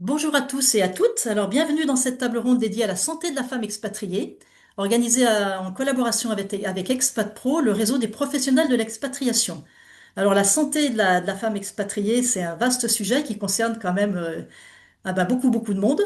Bonjour à tous et à toutes. Alors, bienvenue dans cette table ronde dédiée à la santé de la femme expatriée, organisée en collaboration avec Expat Pro, le réseau des professionnels de l'expatriation. Alors, la santé de la femme expatriée, c'est un vaste sujet qui concerne quand même beaucoup de monde.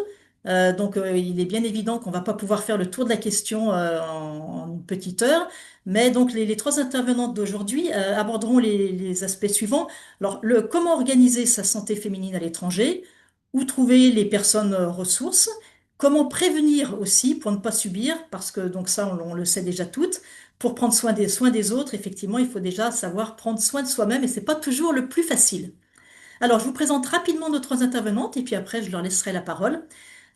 Il est bien évident qu'on va pas pouvoir faire le tour de la question en une petite heure. Mais donc, les trois intervenantes d'aujourd'hui aborderont les aspects suivants. Alors, comment organiser sa santé féminine à l'étranger, où trouver les personnes ressources, comment prévenir aussi pour ne pas subir, parce que donc ça, on le sait déjà toutes. Pour prendre soin des autres, effectivement, il faut déjà savoir prendre soin de soi-même et c'est pas toujours le plus facile. Alors, je vous présente rapidement nos trois intervenantes et puis après, je leur laisserai la parole.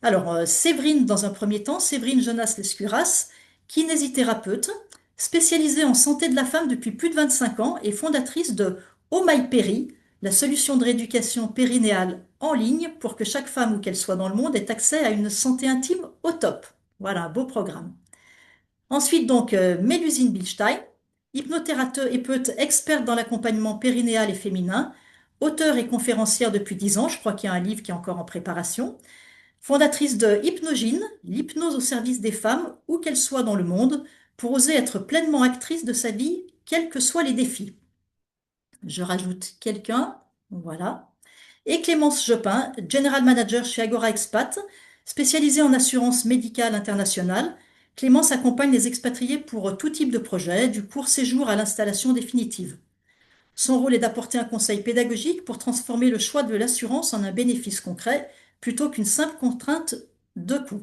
Alors, Séverine, dans un premier temps, Séverine Jonas-Lescuras, kinésithérapeute, spécialisée en santé de la femme depuis plus de 25 ans et fondatrice de Oh My Péri, la solution de rééducation périnéale en ligne pour que chaque femme, où qu'elle soit dans le monde, ait accès à une santé intime au top. Voilà, un beau programme. Ensuite, donc, Mélusine Bilstein, hypnothérapeute experte dans l'accompagnement périnéal et féminin, auteure et conférencière depuis 10 ans, je crois qu'il y a un livre qui est encore en préparation, fondatrice de Hypnogine, l'hypnose au service des femmes, où qu'elles soient dans le monde, pour oser être pleinement actrice de sa vie, quels que soient les défis. Je rajoute quelqu'un, voilà. Et Clémence Jopin, General Manager chez Agora Expat, spécialisée en assurance médicale internationale. Clémence accompagne les expatriés pour tout type de projet, du court séjour à l'installation définitive. Son rôle est d'apporter un conseil pédagogique pour transformer le choix de l'assurance en un bénéfice concret plutôt qu'une simple contrainte de coût.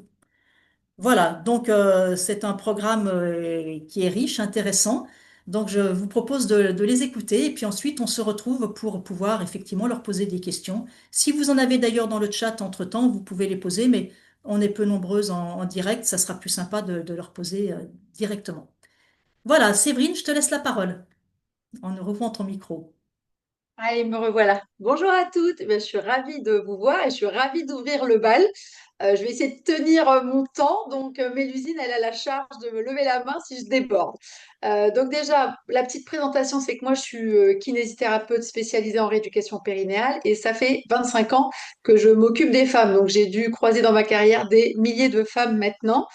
Voilà, donc c'est un programme qui est riche, intéressant. Donc je vous propose de les écouter et puis ensuite on se retrouve pour pouvoir effectivement leur poser des questions. Si vous en avez d'ailleurs dans le chat entre-temps, vous pouvez les poser, mais on est peu nombreuses en direct, ça sera plus sympa de leur poser directement. Voilà, Séverine, je te laisse la parole en ouvrant ton micro. Allez, me revoilà. Bonjour à toutes. Je suis ravie de vous voir et je suis ravie d'ouvrir le bal. Je vais essayer de tenir mon temps. Donc, Mélusine, elle a la charge de me lever la main si je déborde. Donc, déjà, la petite présentation, c'est que moi, je suis kinésithérapeute spécialisée en rééducation périnéale et ça fait 25 ans que je m'occupe des femmes. Donc, j'ai dû croiser dans ma carrière des milliers de femmes maintenant.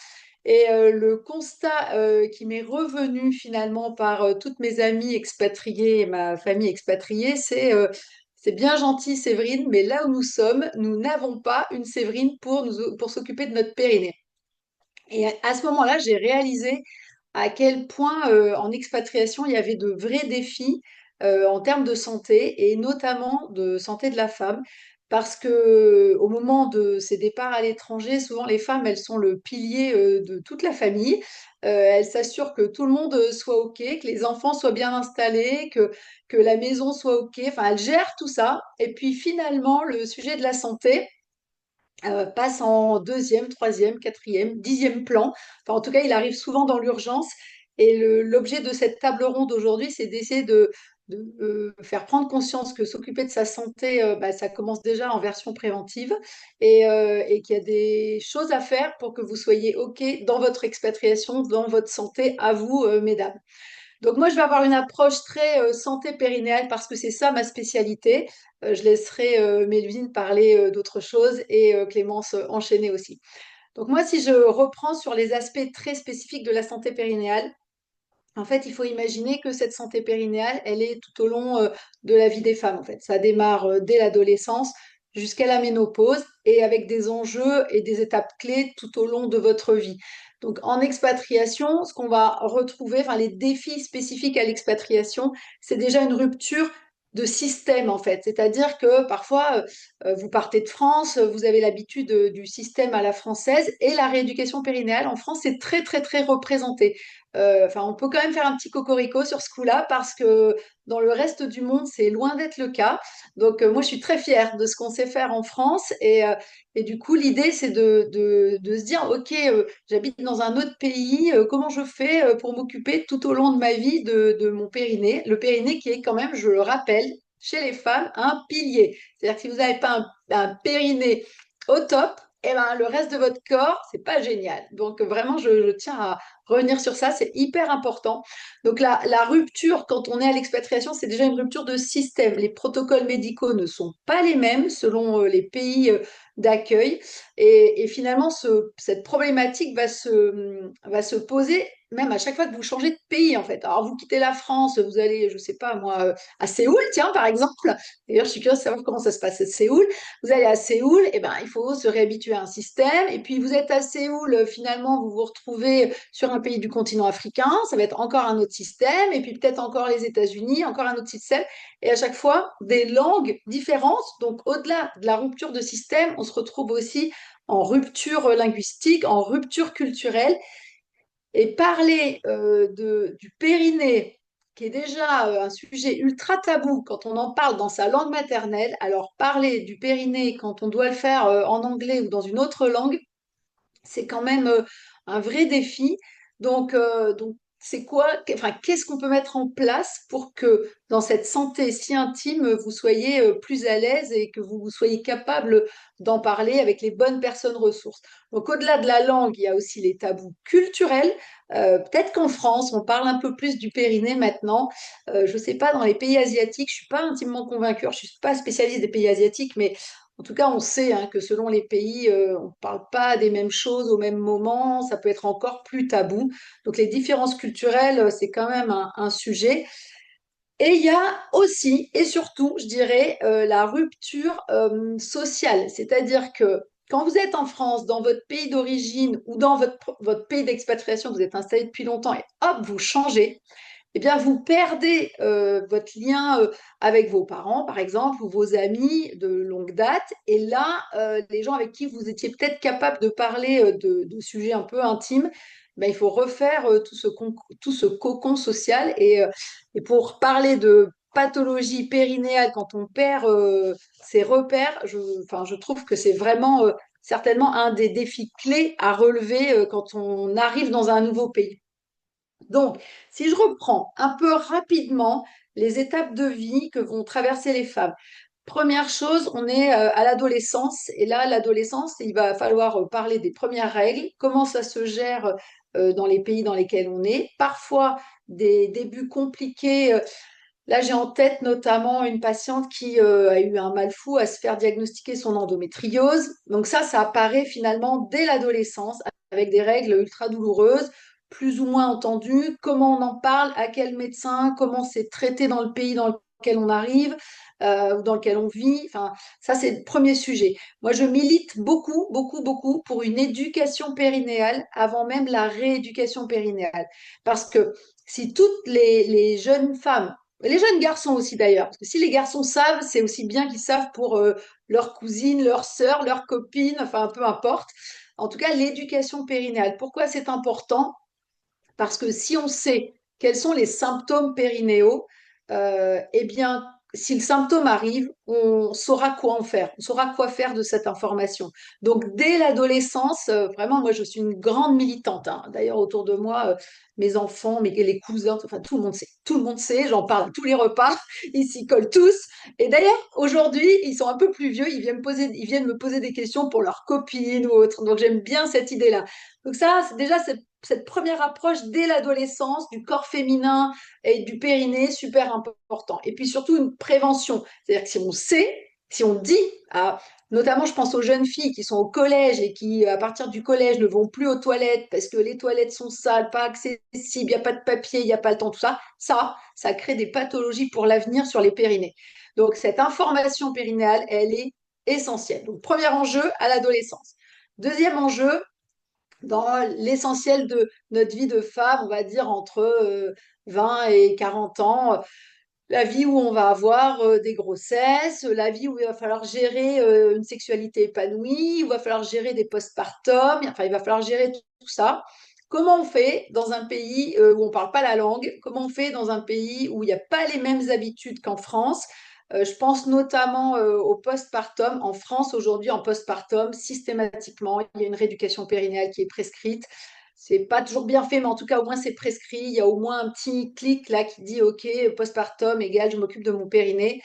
Et le constat qui m'est revenu finalement par toutes mes amies expatriées et ma famille expatriée, c'est bien gentil Séverine, mais là où nous sommes, nous n'avons pas une Séverine pour s'occuper de notre périnée. Et à ce moment-là, j'ai réalisé à quel point en expatriation, il y avait de vrais défis en termes de santé et notamment de santé de la femme. Parce que au moment de ces départs à l'étranger, souvent les femmes, elles sont le pilier de toute la famille. Elles s'assurent que tout le monde soit OK, que les enfants soient bien installés, que la maison soit OK. Enfin, elles gèrent tout ça. Et puis finalement, le sujet de la santé, passe en deuxième, troisième, quatrième, dixième plan. Enfin, en tout cas, il arrive souvent dans l'urgence. Et l'objet de cette table ronde aujourd'hui, c'est d'essayer de faire prendre conscience que s'occuper de sa santé, ça commence déjà en version préventive et qu'il y a des choses à faire pour que vous soyez OK dans votre expatriation, dans votre santé, à vous, mesdames. Donc moi, je vais avoir une approche très santé périnéale parce que c'est ça ma spécialité. Je laisserai Mélusine parler d'autres choses et Clémence enchaîner aussi. Donc moi, si je reprends sur les aspects très spécifiques de la santé périnéale, en fait, il faut imaginer que cette santé périnéale, elle est tout au long de la vie des femmes. En fait, ça démarre dès l'adolescence jusqu'à la ménopause et avec des enjeux et des étapes clés tout au long de votre vie. Donc, en expatriation, ce qu'on va retrouver, enfin, les défis spécifiques à l'expatriation, c'est déjà une rupture de système en fait, c'est-à-dire que parfois vous partez de France, vous avez l'habitude du système à la française et la rééducation périnéale en France c'est très très très représenté. Enfin, on peut quand même faire un petit cocorico sur ce coup-là parce que dans le reste du monde, c'est loin d'être le cas. Donc, moi, je suis très fière de ce qu'on sait faire en France. Et du coup, l'idée, c'est de se dire, OK, j'habite dans un autre pays, comment je fais pour m'occuper tout au long de ma vie de mon périnée? Le périnée qui est quand même, je le rappelle, chez les femmes, un pilier. C'est-à-dire que si vous n'avez pas un périnée au top, eh ben, le reste de votre corps, c'est pas génial. Donc, vraiment, je tiens à revenir sur ça, c'est hyper important. Donc la rupture, quand on est à l'expatriation, c'est déjà une rupture de système. Les protocoles médicaux ne sont pas les mêmes selon les pays d'accueil. Et finalement, cette problématique va se poser même à chaque fois que vous changez de pays, en fait. Alors, vous quittez la France, vous allez, je sais pas moi, à Séoul, tiens, par exemple. D'ailleurs, je suis curieuse de savoir comment ça se passe à Séoul. Vous allez à Séoul, et ben, il faut se réhabituer à un système. Et puis, vous êtes à Séoul, finalement, vous vous retrouvez sur un pays du continent africain, ça va être encore un autre système. Et puis, peut-être encore les États-Unis, encore un autre système. Et à chaque fois, des langues différentes. Donc, au-delà de la rupture de système, on se retrouve aussi en rupture linguistique, en rupture culturelle. Et parler du périnée, qui est déjà un sujet ultra tabou quand on en parle dans sa langue maternelle, alors parler du périnée quand on doit le faire en anglais ou dans une autre langue, c'est quand même un vrai défi. Donc c'est quoi, enfin, qu'est-ce qu'on peut mettre en place pour que dans cette santé si intime, vous soyez plus à l'aise et que vous soyez capable d'en parler avec les bonnes personnes ressources. Donc au-delà de la langue, il y a aussi les tabous culturels. Peut-être qu'en France, on parle un peu plus du périnée maintenant. Je ne sais pas, dans les pays asiatiques, je ne suis pas intimement convaincue. Je ne suis pas spécialiste des pays asiatiques, mais en tout cas, on sait hein, que selon les pays, on ne parle pas des mêmes choses au même moment, ça peut être encore plus tabou. Donc les différences culturelles, c'est quand même un sujet. Et il y a aussi, et surtout, je dirais, la rupture sociale. C'est-à-dire que quand vous êtes en France, dans votre pays d'origine ou dans votre pays d'expatriation, vous êtes installé depuis longtemps et hop, vous changez, eh bien, vous perdez votre lien avec vos parents, par exemple, ou vos amis de longue date. Et là, les gens avec qui vous étiez peut-être capable de parler de sujets un peu intimes, ben, il faut refaire tout ce cocon social. Et pour parler de pathologie périnéale, quand on perd ses repères, enfin, je trouve que c'est vraiment certainement un des défis clés à relever quand on arrive dans un nouveau pays. Donc, si je reprends un peu rapidement les étapes de vie que vont traverser les femmes. Première chose, on est à l'adolescence. Et là, l'adolescence, il va falloir parler des premières règles, comment ça se gère dans les pays dans lesquels on est. Parfois, des débuts compliqués. Là, j'ai en tête notamment une patiente qui a eu un mal fou à se faire diagnostiquer son endométriose. Donc ça apparaît finalement dès l'adolescence avec des règles ultra douloureuses, plus ou moins entendues. Comment on en parle, à quel médecin, comment c'est traité dans le pays dans lequel on arrive ou dans lequel on vit. Enfin, ça, c'est le premier sujet. Moi, je milite beaucoup, beaucoup, beaucoup pour une éducation périnéale avant même la rééducation périnéale. Parce que si toutes les jeunes femmes les jeunes garçons aussi d'ailleurs, parce que si les garçons savent, c'est aussi bien qu'ils savent pour leurs cousines, leurs sœurs, leurs copines, enfin peu importe. En tout cas, l'éducation périnéale. Pourquoi c'est important? Parce que si on sait quels sont les symptômes périnéaux, eh bien, si le symptôme arrive, on saura quoi en faire, on saura quoi faire de cette information. Donc, dès l'adolescence, vraiment, moi, je suis une grande militante. Hein. D'ailleurs, autour de moi, mes enfants, les cousins, enfin, tout le monde sait. Tout le monde sait, j'en parle à tous les repas, ils s'y collent tous. Et d'ailleurs, aujourd'hui, ils sont un peu plus vieux, ils viennent me poser des questions pour leurs copines ou autres. Donc, j'aime bien cette idée-là. Donc ça, c'est déjà cette première approche dès l'adolescence du corps féminin et du périnée, super important. Et puis surtout une prévention. C'est-à-dire que si on sait, si on dit, notamment je pense aux jeunes filles qui sont au collège et qui, à partir du collège, ne vont plus aux toilettes parce que les toilettes sont sales, pas accessibles, il n'y a pas de papier, il n'y a pas le temps, tout ça, ça crée des pathologies pour l'avenir sur les périnées. Donc cette information périnéale, elle est essentielle. Donc premier enjeu à l'adolescence. Deuxième enjeu, dans l'essentiel de notre vie de femme, on va dire entre 20 et 40 ans, la vie où on va avoir des grossesses, la vie où il va falloir gérer une sexualité épanouie, où il va falloir gérer des postpartum, enfin il va falloir gérer tout ça. Comment on fait dans un pays où on ne parle pas la langue? Comment on fait dans un pays où il n'y a pas les mêmes habitudes qu'en France? Je pense notamment au postpartum. En France, aujourd'hui, en postpartum, systématiquement, il y a une rééducation périnéale qui est prescrite. C'est pas toujours bien fait, mais en tout cas, au moins, c'est prescrit. Il y a au moins un petit clic là qui dit OK, postpartum égale je m'occupe de mon périnée.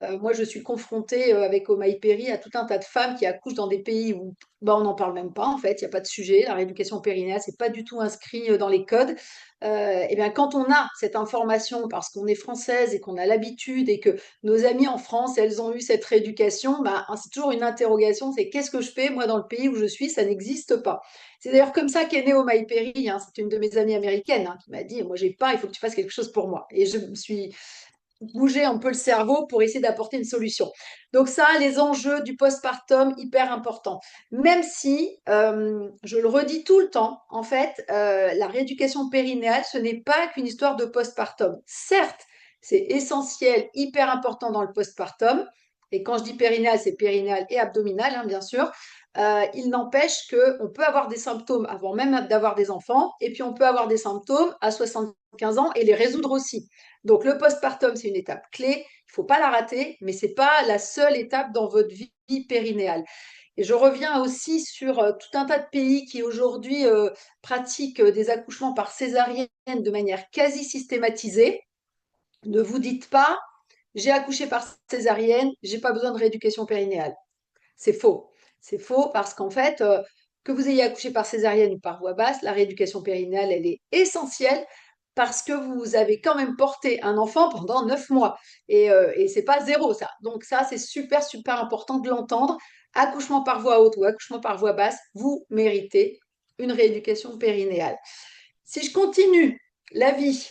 Moi, je suis confrontée avec Oh My Péri à tout un tas de femmes qui accouchent dans des pays où bah, on n'en parle même pas, en fait, il n'y a pas de sujet. La rééducation périnéale, c'est pas du tout inscrit dans les codes. Et bien, quand on a cette information, parce qu'on est française et qu'on a l'habitude et que nos amies en France, elles ont eu cette rééducation, bah, c'est toujours une interrogation, c'est qu'est-ce que je fais, moi, dans le pays où je suis, ça n'existe pas. C'est d'ailleurs comme ça qu'est né Oh My Péri, hein. C'est une de mes amies américaines hein, qui m'a dit, moi, j'ai pas, il faut que tu fasses quelque chose pour moi. Et je me suis bouger un peu le cerveau pour essayer d'apporter une solution. Donc ça, les enjeux du postpartum, hyper importants. Même si, je le redis tout le temps, en fait, la rééducation périnéale, ce n'est pas qu'une histoire de postpartum. Certes, c'est essentiel, hyper important dans le postpartum. Et quand je dis périnéal, c'est périnéal et abdominal, hein, bien sûr. Il n'empêche qu'on peut avoir des symptômes avant même d'avoir des enfants, et puis on peut avoir des symptômes à 75 ans et les résoudre aussi. Donc le postpartum, c'est une étape clé, il ne faut pas la rater, mais ce n'est pas la seule étape dans votre vie périnéale. Et je reviens aussi sur tout un tas de pays qui aujourd'hui pratiquent des accouchements par césarienne de manière quasi systématisée. Ne vous dites pas, j'ai accouché par césarienne, j'ai pas besoin de rééducation périnéale. C'est faux. C'est faux parce qu'en fait, que vous ayez accouché par césarienne ou par voie basse, la rééducation périnéale, elle est essentielle parce que vous avez quand même porté un enfant pendant 9 mois. Et c'est pas zéro, ça. Donc ça, c'est super, super important de l'entendre. Accouchement par voie haute ou accouchement par voie basse, vous méritez une rééducation périnéale. Si je continue la vie,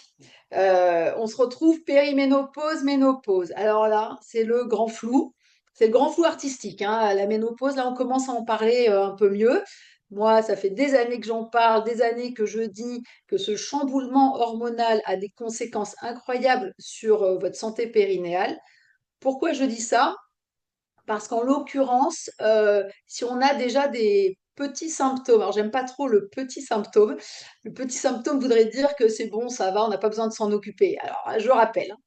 on se retrouve périménopause, ménopause. Alors là, c'est le grand flou. C'est le grand flou artistique, hein. La ménopause, là, on commence à en parler un peu mieux. Moi, ça fait des années que j'en parle, des années que je dis que ce chamboulement hormonal a des conséquences incroyables sur votre santé périnéale. Pourquoi je dis ça? Parce qu'en l'occurrence, si on a déjà des petits symptômes, alors j'aime pas trop le petit symptôme voudrait dire que c'est bon, ça va, on n'a pas besoin de s'en occuper. Alors, je rappelle, hein,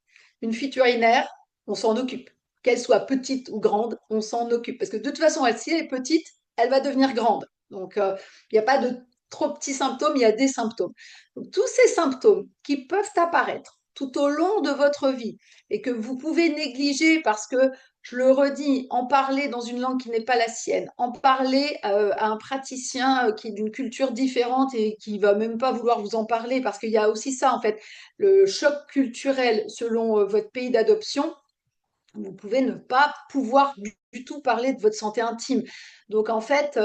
une fuite urinaire, on s'en occupe. Qu'elle soit petite ou grande, on s'en occupe. Parce que de toute façon, si elle est petite, elle va devenir grande. Donc, il n'y a pas de trop petits symptômes, il y a des symptômes. Donc, tous ces symptômes qui peuvent apparaître tout au long de votre vie et que vous pouvez négliger parce que je le redis, en parler dans une langue qui n'est pas la sienne, en parler à un praticien qui est d'une culture différente et qui va même pas vouloir vous en parler, parce qu'il y a aussi ça, en fait, le choc culturel selon votre pays d'adoption, vous pouvez ne pas pouvoir du tout parler de votre santé intime. Donc en fait,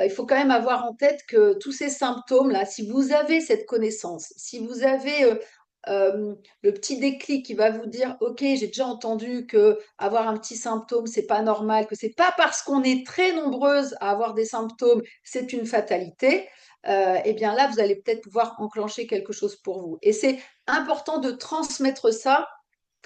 il faut quand même avoir en tête que tous ces symptômes-là, si vous avez cette connaissance, si vous avez le petit déclic qui va vous dire, ok, j'ai déjà entendu que avoir un petit symptôme, c'est pas normal, que c'est pas parce qu'on est très nombreuses à avoir des symptômes, c'est une fatalité. Eh bien là, vous allez peut-être pouvoir enclencher quelque chose pour vous. Et c'est important de transmettre ça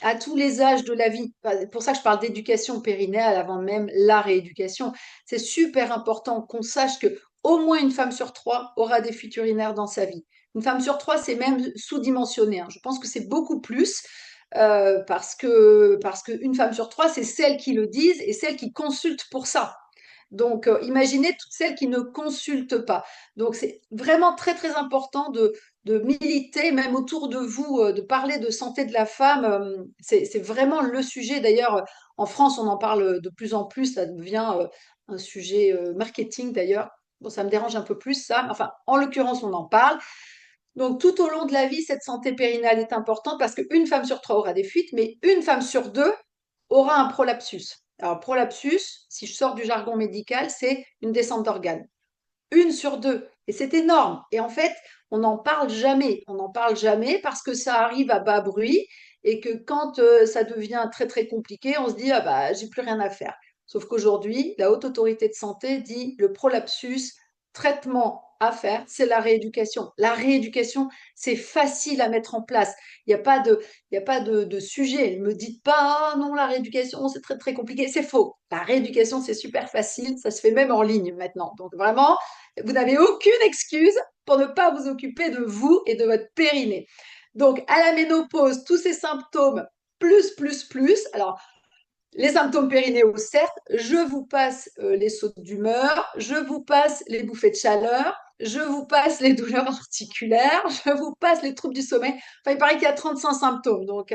à tous les âges de la vie. C'est pour ça que je parle d'éducation périnéale avant même la rééducation. C'est super important qu'on sache que au moins une femme sur trois aura des fuites urinaires dans sa vie. Une femme sur trois, c'est même sous-dimensionné, hein. Je pense que c'est beaucoup plus parce qu'une femme sur trois, c'est celles qui le disent et celles qui consultent pour ça. Donc, imaginez toutes celles qui ne consultent pas. Donc, c'est vraiment très, très important de militer, même autour de vous, de parler de santé de la femme. C'est vraiment le sujet. D'ailleurs, en France, on en parle de plus en plus. Ça devient un sujet marketing, d'ailleurs. Bon, ça me dérange un peu plus, ça. Enfin, en l'occurrence, on en parle. Donc, tout au long de la vie, cette santé périnale est importante parce qu'une femme sur trois aura des fuites, mais une femme sur deux aura un prolapsus. Alors, prolapsus, si je sors du jargon médical, c'est une descente d'organes. Une sur deux. Et c'est énorme. Et en fait, on n'en parle jamais. On n'en parle jamais parce que ça arrive à bas bruit et que quand ça devient très, très compliqué, on se dit, ah bah, j'ai plus rien à faire. Sauf qu'aujourd'hui, la Haute Autorité de Santé dit le prolapsus, traitement à faire, c'est la rééducation. La rééducation, c'est facile à mettre en place. Il y a pas de sujet. Ne me dites pas, ah non, la rééducation, c'est très, très compliqué. C'est faux. La rééducation, c'est super facile. Ça se fait même en ligne maintenant. Donc vraiment, vous n'avez aucune excuse pour ne pas vous occuper de vous et de votre périnée. Donc, à la ménopause, tous ces symptômes, plus. Alors, les symptômes périnéaux, certes, je vous passe les sautes d'humeur, je vous passe les bouffées de chaleur, je vous passe les douleurs articulaires, je vous passe les troubles du sommeil. Enfin, il paraît qu'il y a 35 symptômes. Donc,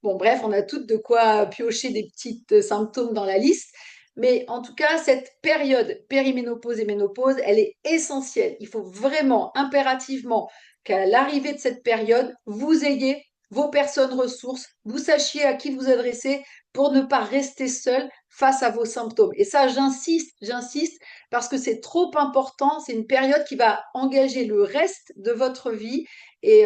bon, bref, on a toutes de quoi piocher des petits symptômes dans la liste. Mais en tout cas, cette période périménopause et ménopause, elle est essentielle. Il faut vraiment, impérativement, qu'à l'arrivée de cette période, vous ayez vos personnes ressources, vous sachiez à qui vous adresser pour ne pas rester seul face à vos symptômes. Et ça, j'insiste, parce que c'est trop important. C'est une période qui va engager le reste de votre vie. Et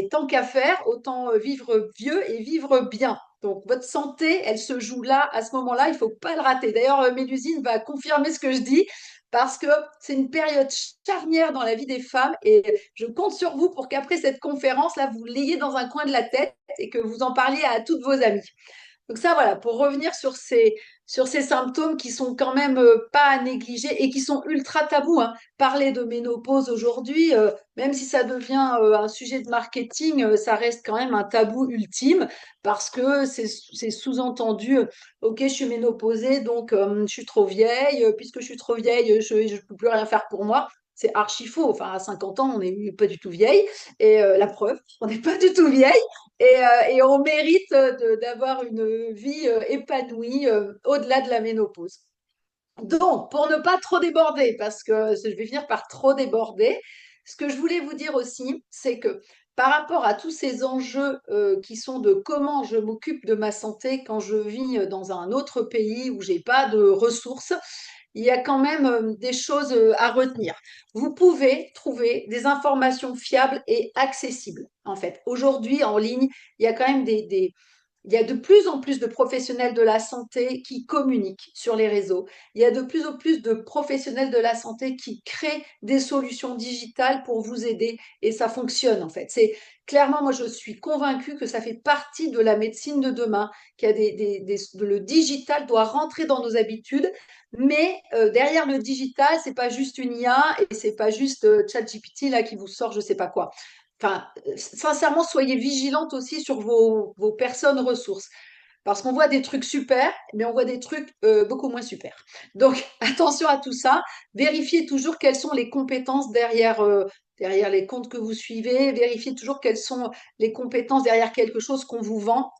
tant qu'à faire, autant vivre vieux et vivre bien. Donc, votre santé, elle se joue là, à ce moment-là, il ne faut pas le rater. D'ailleurs, Mélusine va confirmer ce que je dis parce que c'est une période charnière dans la vie des femmes et je compte sur vous pour qu'après cette conférence-là, vous l'ayez dans un coin de la tête et que vous en parliez à toutes vos amies. Donc ça, voilà, pour revenir sur ces symptômes qui sont quand même pas à négliger et qui sont ultra tabous, hein. Parler de ménopause aujourd'hui, même si ça devient un sujet de marketing, ça reste quand même un tabou ultime parce que c'est sous-entendu, ok, je suis ménopausée, donc je suis trop vieille, puisque je suis trop vieille, je ne peux plus rien faire pour moi. C'est archi faux. Enfin, à 50 ans, on n'est pas du tout vieille. Et la preuve, on n'est pas du tout vieille. Et on mérite d'avoir une vie épanouie au-delà de la ménopause. Donc, pour ne pas trop déborder, parce que je vais finir par trop déborder, ce que je voulais vous dire aussi, c'est que par rapport à tous ces enjeux qui sont de comment je m'occupe de ma santé quand je vis dans un autre pays où j'ai pas de ressources, il y a quand même des choses à retenir. Vous pouvez trouver des informations fiables et accessibles. En fait, aujourd'hui, en ligne, il y a quand même il y a de plus en plus de professionnels de la santé qui communiquent sur les réseaux. Il y a de plus en plus de professionnels de la santé qui créent des solutions digitales pour vous aider et ça fonctionne en fait. C'est clairement, moi je suis convaincue que ça fait partie de la médecine de demain, qu'il y a le digital doit rentrer dans nos habitudes, mais derrière le digital, c'est pas juste une IA et c'est pas juste ChatGPT là qui vous sort je sais pas quoi. Enfin, sincèrement, soyez vigilantes aussi sur vos personnes ressources. Parce qu'on voit des trucs super, mais on voit des trucs beaucoup moins super. Donc, attention à tout ça. Vérifiez toujours quelles sont les compétences derrière les comptes que vous suivez. Vérifiez toujours quelles sont les compétences derrière quelque chose qu'on vous vend.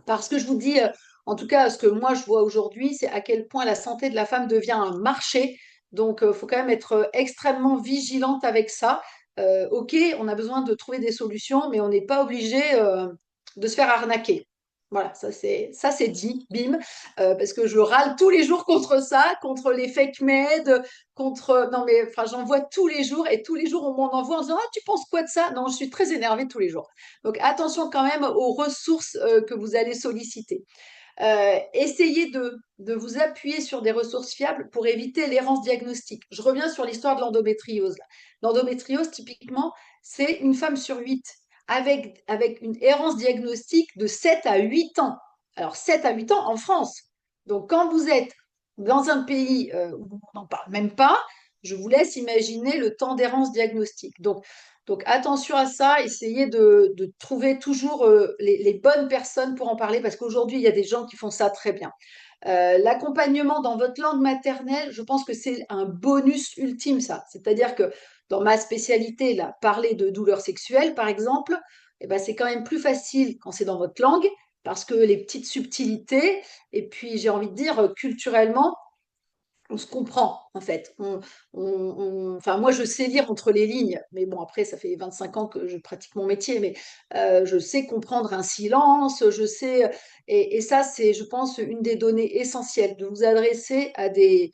Parce que je vous dis, en tout cas, ce que moi je vois aujourd'hui, c'est à quel point la santé de la femme devient un marché. Donc, il faut quand même être extrêmement vigilante avec ça. Ok, on a besoin de trouver des solutions, mais on n'est pas obligé de se faire arnaquer. Voilà, ça c'est dit, bim, parce que je râle tous les jours contre ça, contre les fake med, contre non mais enfin j'en vois tous les jours et tous les jours on m'en envoie en disant ah tu penses quoi de ça? Non, je suis très énervée tous les jours. Donc attention quand même aux ressources que vous allez solliciter. Essayez de vous appuyer sur des ressources fiables pour éviter l'errance diagnostique. Je reviens sur l'histoire de l'endométriose. L'endométriose, typiquement, c'est une femme sur 8 avec une errance diagnostique de 7 à 8 ans. Alors 7 à 8 ans en France. Donc quand vous êtes dans un pays où on n'en parle même pas, je vous laisse imaginer le temps d'errance diagnostique. Donc attention à ça, essayez de trouver toujours les bonnes personnes pour en parler parce qu'aujourd'hui, il y a des gens qui font ça très bien. L'accompagnement dans votre langue maternelle, je pense que c'est un bonus ultime, ça. C'est-à-dire que dans ma spécialité, là, parler de douleurs sexuelles, par exemple, eh ben, c'est quand même plus facile quand c'est dans votre langue parce que les petites subtilités, et puis j'ai envie de dire culturellement, on se comprend en fait. Enfin, moi, je sais lire entre les lignes, mais bon, après, ça fait 25 ans que je pratique mon métier, mais je sais comprendre un silence, je sais, et ça, c'est, je pense, une des données essentielles, de vous adresser à des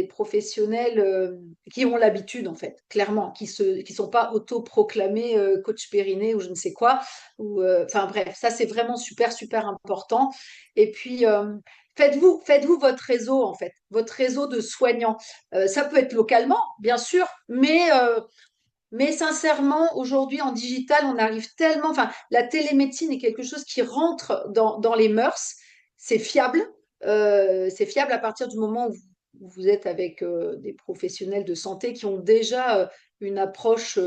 professionnels qui ont l'habitude, en fait, clairement, qui sont pas autoproclamés coach périnée ou je ne sais quoi, ou, enfin bref, ça, c'est vraiment super, super important. Et puis, faites-vous votre réseau, en fait, votre réseau de soignants. Ça peut être localement, bien sûr, mais sincèrement, aujourd'hui, en digital, on arrive tellement. Enfin, la télémédecine est quelque chose qui rentre dans les mœurs. C'est fiable. C'est fiable à partir du moment où vous êtes avec des professionnels de santé qui ont déjà une approche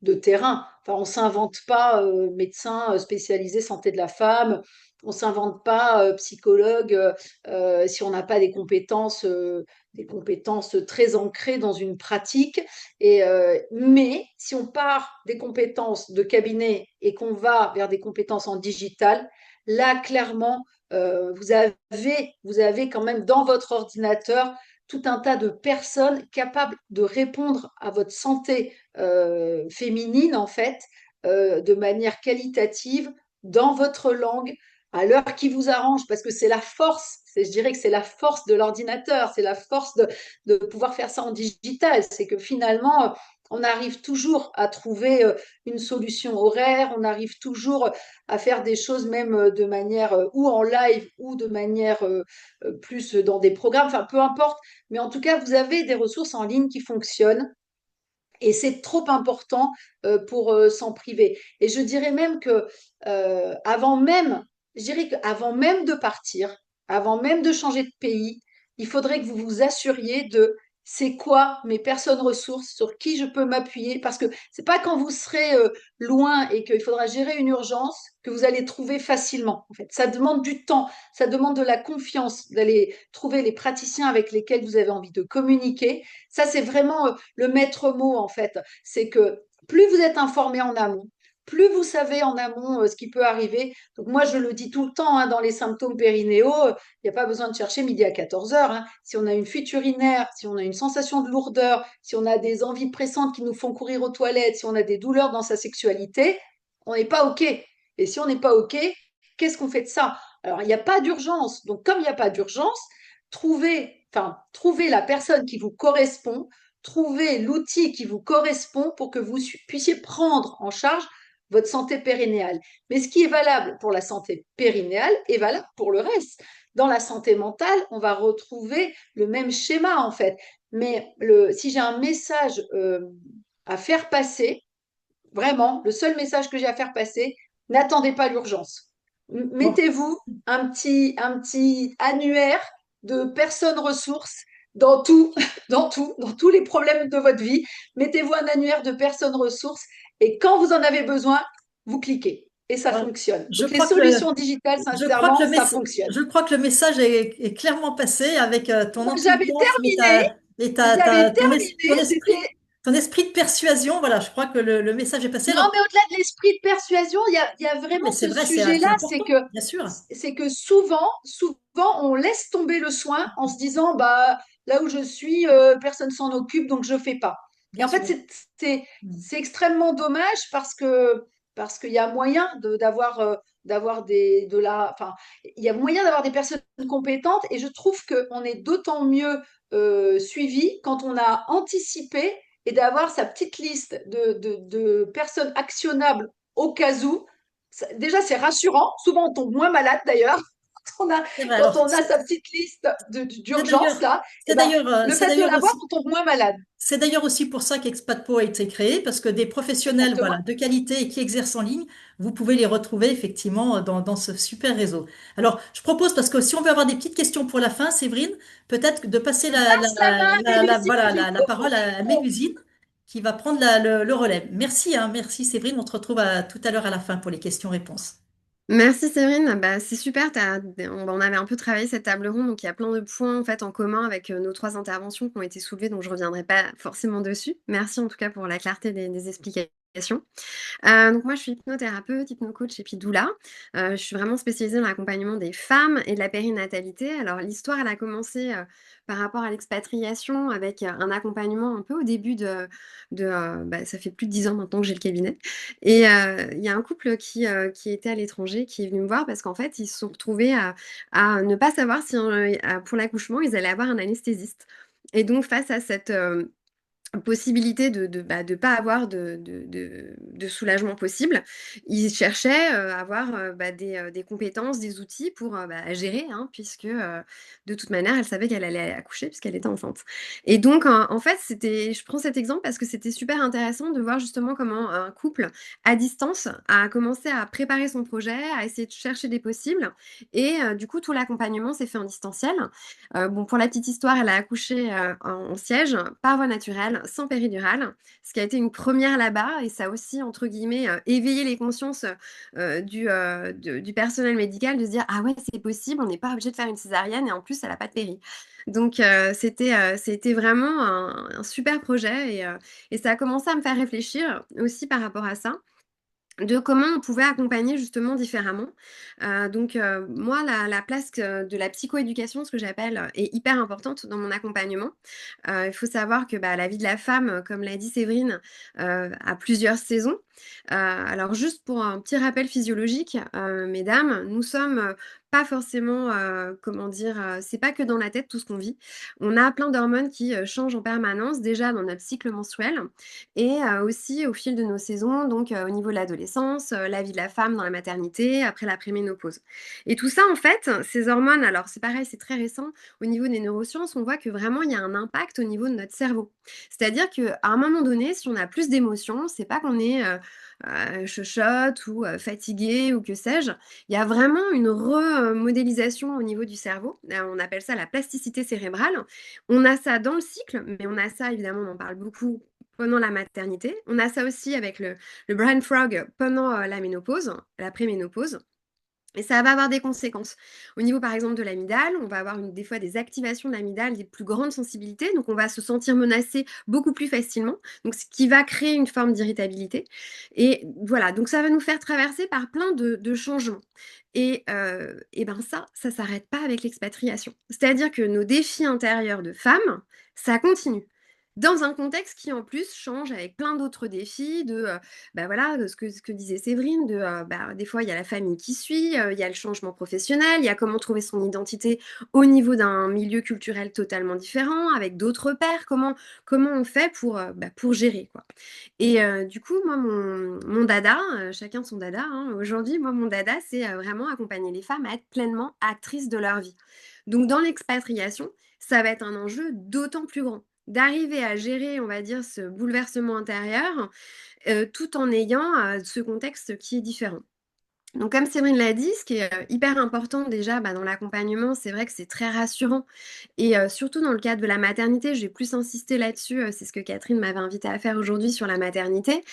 de terrain. Enfin, on ne s'invente pas médecin spécialisé santé de la femme, on ne s'invente pas psychologue si on n'a pas des compétences très ancrées dans une pratique. Mais si on part des compétences de cabinet et qu'on va vers des compétences en digital, là, clairement, vous avez quand même dans votre ordinateur tout un tas de personnes capables de répondre à votre santé féminine, en fait, de manière qualitative, dans votre langue, à l'heure qui vous arrange, parce que c'est la force, je dirais que c'est la force de l'ordinateur, c'est la force de pouvoir faire ça en digital, c'est que finalement, on arrive toujours à trouver une solution horaire, on arrive toujours à faire des choses même de manière ou en live ou de manière plus dans des programmes, enfin peu importe, mais en tout cas, vous avez des ressources en ligne qui fonctionnent et c'est trop important pour s'en priver. Et je dirais même que avant même, je dirais qu'avant même de partir, avant même de changer de pays, il faudrait que vous vous assuriez de c'est quoi mes personnes ressources, sur qui je peux m'appuyer, parce que c'est pas quand vous serez loin et qu'il faudra gérer une urgence que vous allez trouver facilement. En fait, ça demande du temps, ça demande de la confiance, d'aller trouver les praticiens avec lesquels vous avez envie de communiquer. Ça, c'est vraiment le maître mot, en fait. C'est que plus vous êtes informé en amont, plus vous savez en amont ce qui peut arriver. Donc moi, je le dis tout le temps, hein, dans les symptômes périnéaux, il n'y a pas besoin de chercher midi à 14 heures. Hein. Si on a une fuite urinaire, si on a une sensation de lourdeur, si on a des envies pressantes qui nous font courir aux toilettes, si on a des douleurs dans sa sexualité, on n'est pas OK. Et si on n'est pas OK, qu'est-ce qu'on fait de ça? Alors, il n'y a pas d'urgence. Donc, comme il n'y a pas d'urgence, trouvez la personne qui vous correspond, trouvez l'outil qui vous correspond pour que vous puissiez prendre en charge votre santé périnéale. Mais ce qui est valable pour la santé périnéale est valable pour le reste. Dans la santé mentale, on va retrouver le même schéma en fait. Mais si j'ai un message à faire passer, vraiment, le seul message que j'ai à faire passer, n'attendez pas l'urgence. Bon. Mettez-vous un petit annuaire de personnes ressources dans tout, dans tous les problèmes de votre vie. Mettez-vous un annuaire de personnes ressources et quand vous en avez besoin, vous cliquez et ça Alors, fonctionne. je Donc les crois que le, solutions digitales, je crois que sincèrement, ça fonctionne. je crois que le message est clairement passé avec ton J'avais enthousiasme terminé, j'avais terminé, c'était ton esprit de persuasion. Voilà, je crois que le message est passé. non, Alors, mais au-delà de l'esprit de persuasion, il y a non, mais vraiment c'est ce vrai, sujet-là, c'est important, bien sûr. c'est que souvent, on laisse tomber le soin en se disant, bah, là où je suis, personne s'en occupe, donc je fais pas. Et Bien en fait, sûr. Mm. c'est extrêmement dommage parce qu'il y a moyen d'avoir enfin, il y a moyen d'avoir des personnes compétentes et je trouve qu'on est d'autant mieux suivi quand on a anticipé et d'avoir sa petite liste de personnes actionnables au cas où. Déjà, c'est rassurant. Souvent, on tombe moins malade d'ailleurs. Quand on a, C'est vrai. quand Alors, on a sa petite liste c'est d'urgence, d'ailleurs, là, eh ben, le c'est fait de d'ailleurs l'avoir, aussi. on tombe moins malade. C'est d'ailleurs aussi pour ça qu'ExpatPro a été créé, parce que des professionnels, voilà, Exactement. de qualité et qui exercent en ligne, vous pouvez les retrouver effectivement dans ce super réseau. Alors, je propose, parce que si on veut avoir des petites questions pour la fin, Séverine, peut-être de passer Je passe la main à Mélusine, voilà, du la coup, parole à Mélusine, qui va prendre le relais. Merci, hein, merci Séverine. On te retrouve tout à l'heure à la fin pour les questions-réponses. Merci Séverine, bah, c'est super. On avait un peu travaillé cette table ronde, donc il y a plein de points en fait en commun avec nos trois interventions qui ont été soulevées, donc je reviendrai pas forcément dessus. Merci en tout cas pour la clarté des explications. Donc moi, je suis hypnothérapeute, hypnocoach et puis doula. Je suis vraiment spécialisée dans l'accompagnement des femmes et de la périnatalité. Alors l'histoire, elle a commencé par rapport à l'expatriation avec un accompagnement un peu au début bah, ça fait plus de 10 ans maintenant que j'ai le cabinet. Et il y a un couple qui était à l'étranger qui est venu me voir parce qu'en fait, ils se sont retrouvés à ne pas savoir si pour l'accouchement, ils allaient avoir un anesthésiste. Et donc face à cette possibilité de pas avoir de soulagement possible. Ils cherchaient à avoir bah, des compétences, des outils pour bah, gérer, hein, puisque de toute manière, elle savait qu'elle allait accoucher puisqu'elle était enceinte. Et donc, en fait, je prends cet exemple parce que c'était super intéressant de voir justement comment un couple à distance a commencé à préparer son projet, à essayer de chercher des possibles. Et du coup, tout l'accompagnement s'est fait en distanciel. Bon, pour la petite histoire, elle a accouché en siège, par voie naturelle, sans péridurale, ce qui a été une première là-bas et ça a aussi, entre guillemets, éveillé les consciences du personnel médical de se dire, ah ouais, c'est possible, on n'est pas obligé de faire une césarienne et en plus, elle n'a pas de péri. Donc, c'était vraiment un super projet et ça a commencé à me faire réfléchir aussi par rapport à ça de comment on pouvait accompagner justement différemment. Moi, la place de la psychoéducation, ce que j'appelle, est hyper importante dans mon accompagnement. Il faut savoir que, bah, la vie de la femme, comme l'a dit Séverine, a plusieurs saisons. Alors juste pour un petit rappel physiologique, mesdames, nous sommes, pas forcément, comment dire? C'est pas que dans la tête tout ce qu'on vit. On a plein d'hormones qui, changent en permanence, déjà dans notre cycle menstruel et aussi au fil de nos saisons, donc au niveau de l'adolescence, la vie de la femme dans la maternité, après la préménopause. Et tout ça, en fait, ces hormones, alors c'est pareil, c'est très récent, au niveau des neurosciences, on voit que vraiment il y a un impact au niveau de notre cerveau. C'est-à-dire qu'à un moment donné, si on a plus d'émotions, c'est pas qu'on est chochotte ou fatigué ou que sais-je. Il y a vraiment une remodélisation au niveau du cerveau. On appelle ça la plasticité cérébrale. On a ça dans le cycle, mais on a ça, évidemment, on en parle beaucoup pendant la maternité. On a ça aussi avec le brain frog pendant la ménopause, la préménopause. Et ça va avoir des conséquences. Au niveau, par exemple, de l'amygdale, on va avoir des fois des activations de l'amygdale, des plus grandes sensibilités. Donc, on va se sentir menacé beaucoup plus facilement. Donc, ce qui va créer une forme d'irritabilité. Et voilà, donc ça va nous faire traverser par plein de changements. Et ben ça s'arrête pas avec l'expatriation. C'est-à-dire que nos défis intérieurs de femmes, ça continue. Dans un contexte qui en plus change avec plein d'autres défis bah, voilà, de ce que disait Séverine, bah, des fois, il y a la famille qui suit, il y a le changement professionnel, il y a comment trouver son identité au niveau d'un milieu culturel totalement différent, avec d'autres pairs. Comment on fait bah, pour gérer, quoi. Et du coup, moi, mon dada, chacun son dada, hein, aujourd'hui, moi, mon dada, c'est vraiment accompagner les femmes à être pleinement actrices de leur vie. Donc, dans l'expatriation, ça va être un enjeu d'autant plus grand. D'arriver à gérer, on va dire, ce bouleversement intérieur, tout en ayant, ce contexte qui est différent. Donc comme Séverine l'a dit, ce qui est, hyper important déjà, bah, dans l'accompagnement, c'est vrai que c'est très rassurant et surtout dans le cadre de la maternité, je vais plus insister là-dessus, c'est ce que Catherine m'avait invitée à faire aujourd'hui sur la maternité.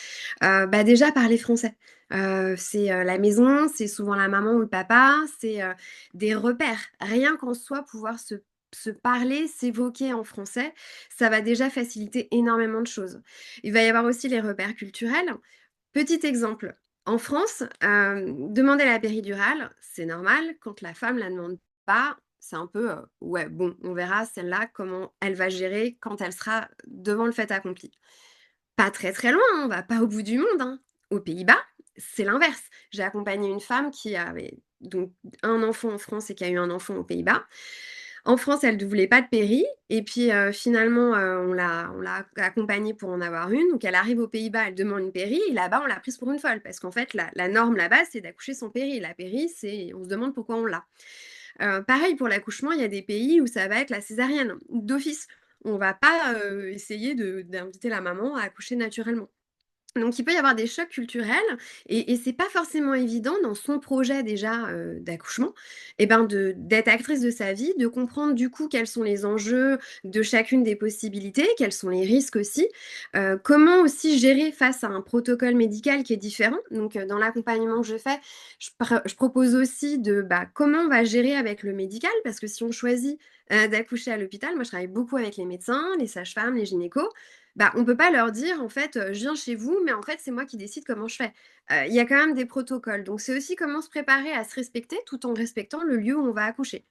Bah, déjà parler français. C'est, la maison, c'est souvent la maman ou le papa, c'est, des repères. Rien qu'en soi, pouvoir se parler, s'évoquer en français, ça va déjà faciliter énormément de choses. Il va y avoir aussi les repères culturels. Petit exemple, en France, demander la péridurale, c'est normal. Quand la femme la demande pas, c'est un peu, ouais, bon, on verra celle-là comment elle va gérer quand elle sera devant le fait accompli. Pas très, très loin, hein, on va pas au bout du monde, hein. Aux Pays-Bas, c'est l'inverse. J'ai accompagné une femme qui avait donc un enfant en France et qui a eu un enfant aux Pays-Bas. En France, elle ne voulait pas de péri et puis, finalement, on l'a accompagnée pour en avoir une. Donc elle arrive aux Pays-Bas, elle demande une péri et là-bas, on l'a prise pour une folle parce qu'en fait, la norme là-bas, c'est d'accoucher sans péri. La péri, c'est on se demande pourquoi on l'a. Pareil pour l'accouchement, il y a des pays où ça va être la césarienne d'office. On va pas, essayer de d'inviter la maman à accoucher naturellement. Donc il peut y avoir des chocs culturels et c'est pas forcément évident dans son projet déjà, d'accouchement et ben d'être actrice de sa vie, de comprendre du coup quels sont les enjeux de chacune des possibilités, quels sont les risques aussi, comment aussi gérer face à un protocole médical qui est différent. Donc, dans l'accompagnement que je fais, je propose aussi bah, comment on va gérer avec le médical parce que si on choisit, d'accoucher à l'hôpital, moi je travaille beaucoup avec les médecins, les sages-femmes, les gynécos, bah, on peut pas leur dire en fait, «Je viens chez vous, mais en fait, c'est moi qui décide comment je fais». Il y a quand même des protocoles, donc c'est aussi comment se préparer à se respecter, tout en respectant le lieu où on va accoucher.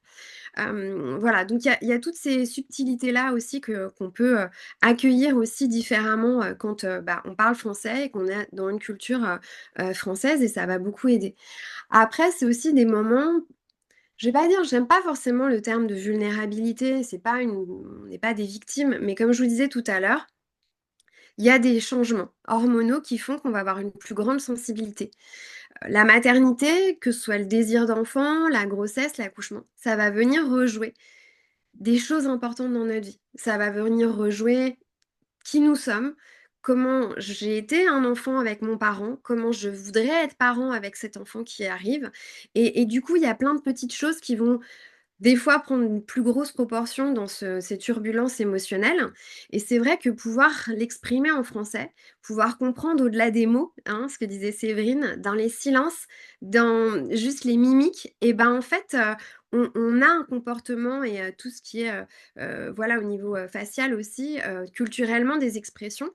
Voilà, donc il y a toutes ces subtilités-là aussi qu'on peut, accueillir aussi différemment, quand, bah, on parle français et qu'on est dans une culture, française et ça va beaucoup aider. Après, c'est aussi des moments, je vais pas dire, j'aime pas forcément le terme de vulnérabilité, c'est pas une on n'est pas des victimes, mais comme je vous disais tout à l'heure, il y a des changements hormonaux qui font qu'on va avoir une plus grande sensibilité. La maternité, que ce soit le désir d'enfant, la grossesse, l'accouchement, ça va venir rejouer des choses importantes dans notre vie. Ça va venir rejouer qui nous sommes, comment j'ai été un enfant avec mon parent, comment je voudrais être parent avec cet enfant qui arrive. Et du coup, il y a plein de petites choses qui vont des fois prendre une plus grosse proportion dans ces turbulences émotionnelles. Et c'est vrai que pouvoir l'exprimer en français, pouvoir comprendre au-delà des mots, hein, ce que disait Séverine, dans les silences, dans juste les mimiques, et ben en fait, on a un comportement et tout ce qui est, voilà, au niveau facial aussi, culturellement des expressions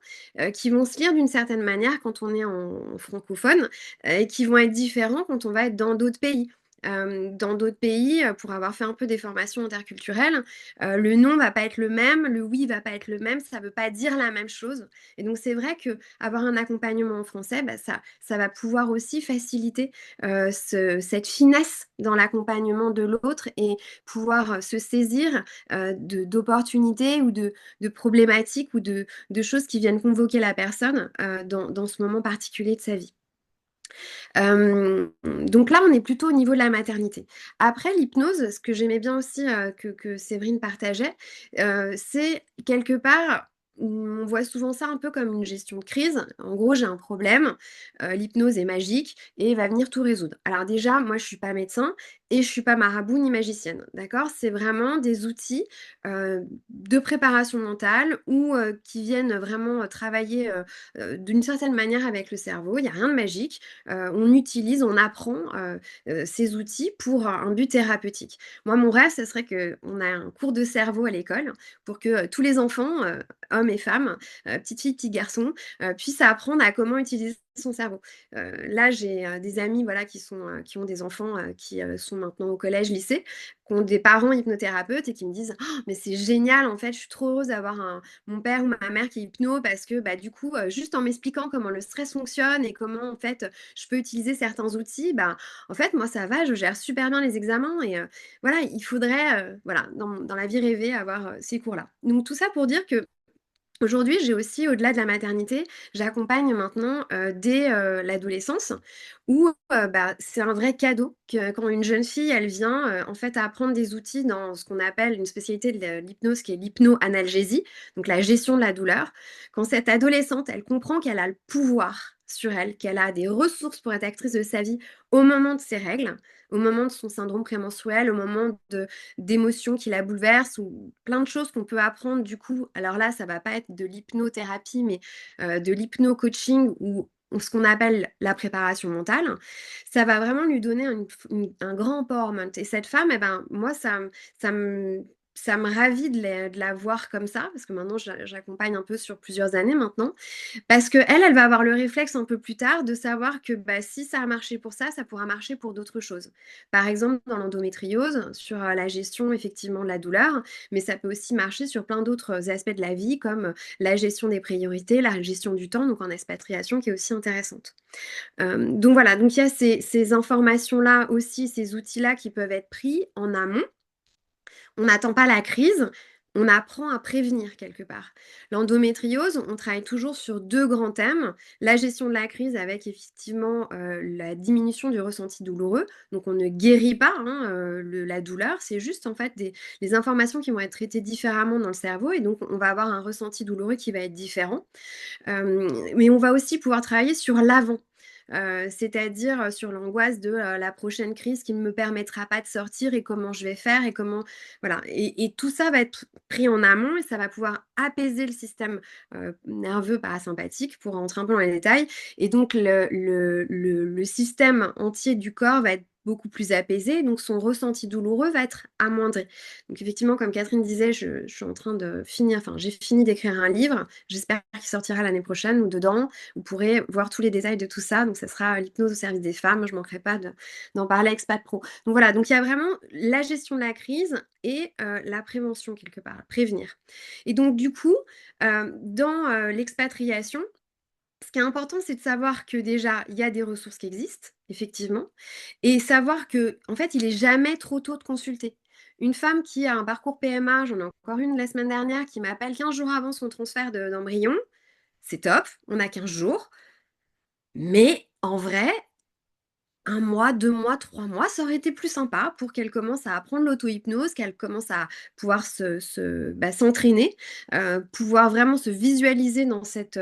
qui vont se lire d'une certaine manière quand on est en francophone et qui vont être différents quand on va être dans d'autres pays. Dans d'autres pays, pour avoir fait un peu des formations interculturelles, le non va pas être le même, le oui va pas être le même, ça veut pas dire la même chose. Et donc c'est vrai qu'avoir un accompagnement en français, bah, ça va pouvoir aussi faciliter cette finesse dans l'accompagnement de l'autre et pouvoir se saisir d'opportunités ou de problématiques ou de choses qui viennent convoquer la personne dans ce moment particulier de sa vie. Donc là, on est plutôt au niveau de la maternité. Après, l'hypnose, ce que j'aimais bien aussi que Séverine partageait, c'est quelque part, on voit souvent ça un peu comme une gestion de crise. En gros, j'ai un problème, l'hypnose est magique et va venir tout résoudre. Alors déjà, moi, je suis pas médecin et je suis pas marabout ni magicienne, d'accord? C'est vraiment des outils de préparation mentale ou qui viennent vraiment travailler d'une certaine manière avec le cerveau. Il n'y a rien de magique. On utilise, on apprend ces outils pour un but thérapeutique. Moi, mon rêve, ce serait qu'on ait un cours de cerveau à l'école pour que tous les enfants, hommes et femmes, petites filles, petits garçons, puissent apprendre à comment utiliser son cerveau. Là, j'ai des amis voilà, qui ont des enfants qui sont maintenant au collège, lycée, qui ont des parents hypnothérapeutes et qui me disent «Oh, mais c'est génial, en fait, je suis trop heureuse d'avoir mon père ou ma mère qui est hypno parce que bah, du coup, juste en m'expliquant comment le stress fonctionne et comment en fait je peux utiliser certains outils, bah, en fait, moi, ça va, je gère super bien les examens et voilà, il faudrait, voilà, dans la vie rêvée, avoir ces cours-là. Donc, tout ça pour dire que aujourd'hui, j'ai aussi, au-delà de la maternité, j'accompagne maintenant dès l'adolescence où bah, c'est un vrai cadeau que, quand une jeune fille, elle vient en fait à apprendre des outils dans ce qu'on appelle une spécialité de l'hypnose qui est l'hypno-analgésie, donc la gestion de la douleur. Quand cette adolescente, elle comprend qu'elle a le pouvoir sur elle, qu'elle a des ressources pour être actrice de sa vie au moment de ses règles, au moment de son syndrome prémenstruel, au moment d'émotions qui la bouleversent ou plein de choses qu'on peut apprendre du coup. Alors là, ça va pas être de l'hypnothérapie, mais de l'hypno-coaching ou ce qu'on appelle la préparation mentale. Ça va vraiment lui donner un grand empowerment. Et cette femme, eh ben, moi, ça me, ça me ravit de la voir comme ça, parce que maintenant, j'accompagne un peu sur plusieurs années maintenant. Parce qu'elle, elle va avoir le réflexe un peu plus tard de savoir que bah, si ça a marché pour ça pourra marcher pour d'autres choses. Par exemple, dans l'endométriose, sur la gestion effectivement de la douleur, mais ça peut aussi marcher sur plein d'autres aspects de la vie, comme la gestion des priorités, la gestion du temps, donc en expatriation, qui est aussi intéressante. Donc voilà, donc il y a ces informations-là aussi, ces outils-là qui peuvent être pris en amont. On n'attend pas la crise, on apprend à prévenir quelque part. L'endométriose, on travaille toujours sur deux grands thèmes. La gestion de la crise avec effectivement la diminution du ressenti douloureux. Donc on ne guérit pas hein, la douleur, c'est juste en fait les informations qui vont être traitées différemment dans le cerveau et donc on va avoir un ressenti douloureux qui va être différent. Mais on va aussi pouvoir travailler sur l'avant. C'est-à-dire sur l'angoisse de la prochaine crise qui ne me permettra pas de sortir et comment je vais faire et comment voilà et tout ça va être pris en amont et ça va pouvoir apaiser le système nerveux parasympathique pour rentrer un peu dans les détails et donc le système entier du corps va être beaucoup plus apaisé, donc son ressenti douloureux va être amoindri. Donc effectivement, comme Catherine disait, je suis en train de finir, enfin j'ai fini d'écrire un livre, j'espère qu'il sortira l'année prochaine, où dedans, vous pourrez voir tous les détails de tout ça, donc ça sera l'hypnose au service des femmes, je ne manquerai pas d'en parler à Expat Pro. Donc voilà, donc il y a vraiment la gestion de la crise et la prévention quelque part, prévenir. Et donc du coup, dans l'expatriation, ce qui est important, c'est de savoir que déjà, il y a des ressources qui existent, effectivement, et savoir que, en fait, il est jamais trop tôt de consulter. Une femme qui a un parcours PMA, j'en ai encore une la semaine dernière, qui m'appelle 15 jours avant son transfert d'embryon, c'est top, on a 15 jours, mais en vrai, un mois, 2 mois, 3 mois, ça aurait été plus sympa pour qu'elle commence à apprendre l'auto-hypnose, qu'elle commence à pouvoir s'entraîner, pouvoir vraiment se visualiser dans cette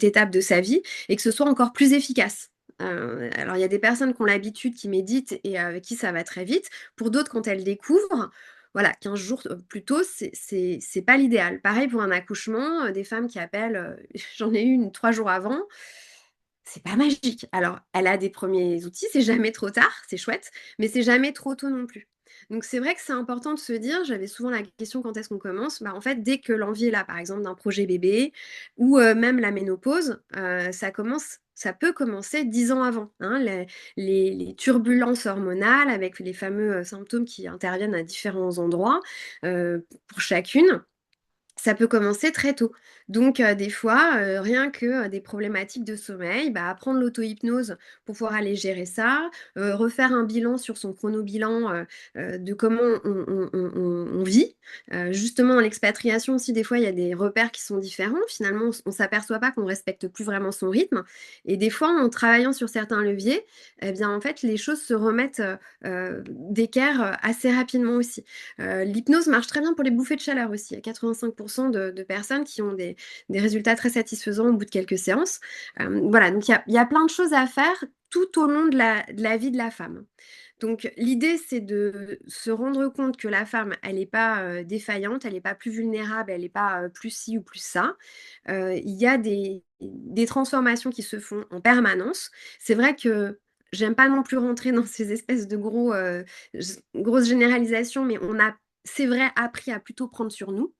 étape de sa vie et que ce soit encore plus efficace. Alors, il y a des personnes qui ont l'habitude, qui méditent et avec qui ça va très vite. Pour d'autres, quand elles découvrent, voilà, 15 jours plus tôt, c'est pas l'idéal. Pareil pour un accouchement, des femmes qui appellent, j'en ai eu une 3 jours avant, c'est pas magique. Alors, elle a des premiers outils, c'est jamais trop tard, c'est chouette, mais c'est jamais trop tôt non plus. Donc c'est vrai que c'est important de se dire, j'avais souvent la question quand est-ce qu'on commence? Bah, en fait, dès que l'envie est là, par exemple d'un projet bébé ou même la ménopause, ça peut commencer 10 ans avant, hein. Les turbulences hormonales avec les fameux symptômes qui interviennent à différents endroits pour chacune. Ça peut commencer très tôt. Donc, des fois, rien que, des problématiques de sommeil, bah, apprendre l'auto-hypnose pour pouvoir aller gérer ça, refaire un bilan sur son chronobilan, de comment on vit. Justement, en expatriation aussi, des fois, il y a des repères qui sont différents. Finalement, on s'aperçoit pas qu'on respecte plus vraiment son rythme et des fois, en travaillant sur certains leviers, eh bien, en fait, les choses se remettent, d'équerre, assez rapidement aussi. L'hypnose marche très bien pour les bouffées de chaleur aussi. Il y a 85% de personnes qui ont des résultats très satisfaisants au bout de quelques séances. Voilà, donc il y a plein de choses à faire tout au long de la vie de la femme. Donc l'idée, c'est de se rendre compte que la femme, elle n'est pas défaillante, elle n'est pas plus vulnérable, elle n'est pas plus ci ou plus ça. Il y a des transformations qui se font en permanence. C'est vrai que j'aime pas non plus rentrer dans ces espèces de grosses généralisations, mais on a, c'est vrai, appris à plutôt prendre sur nous.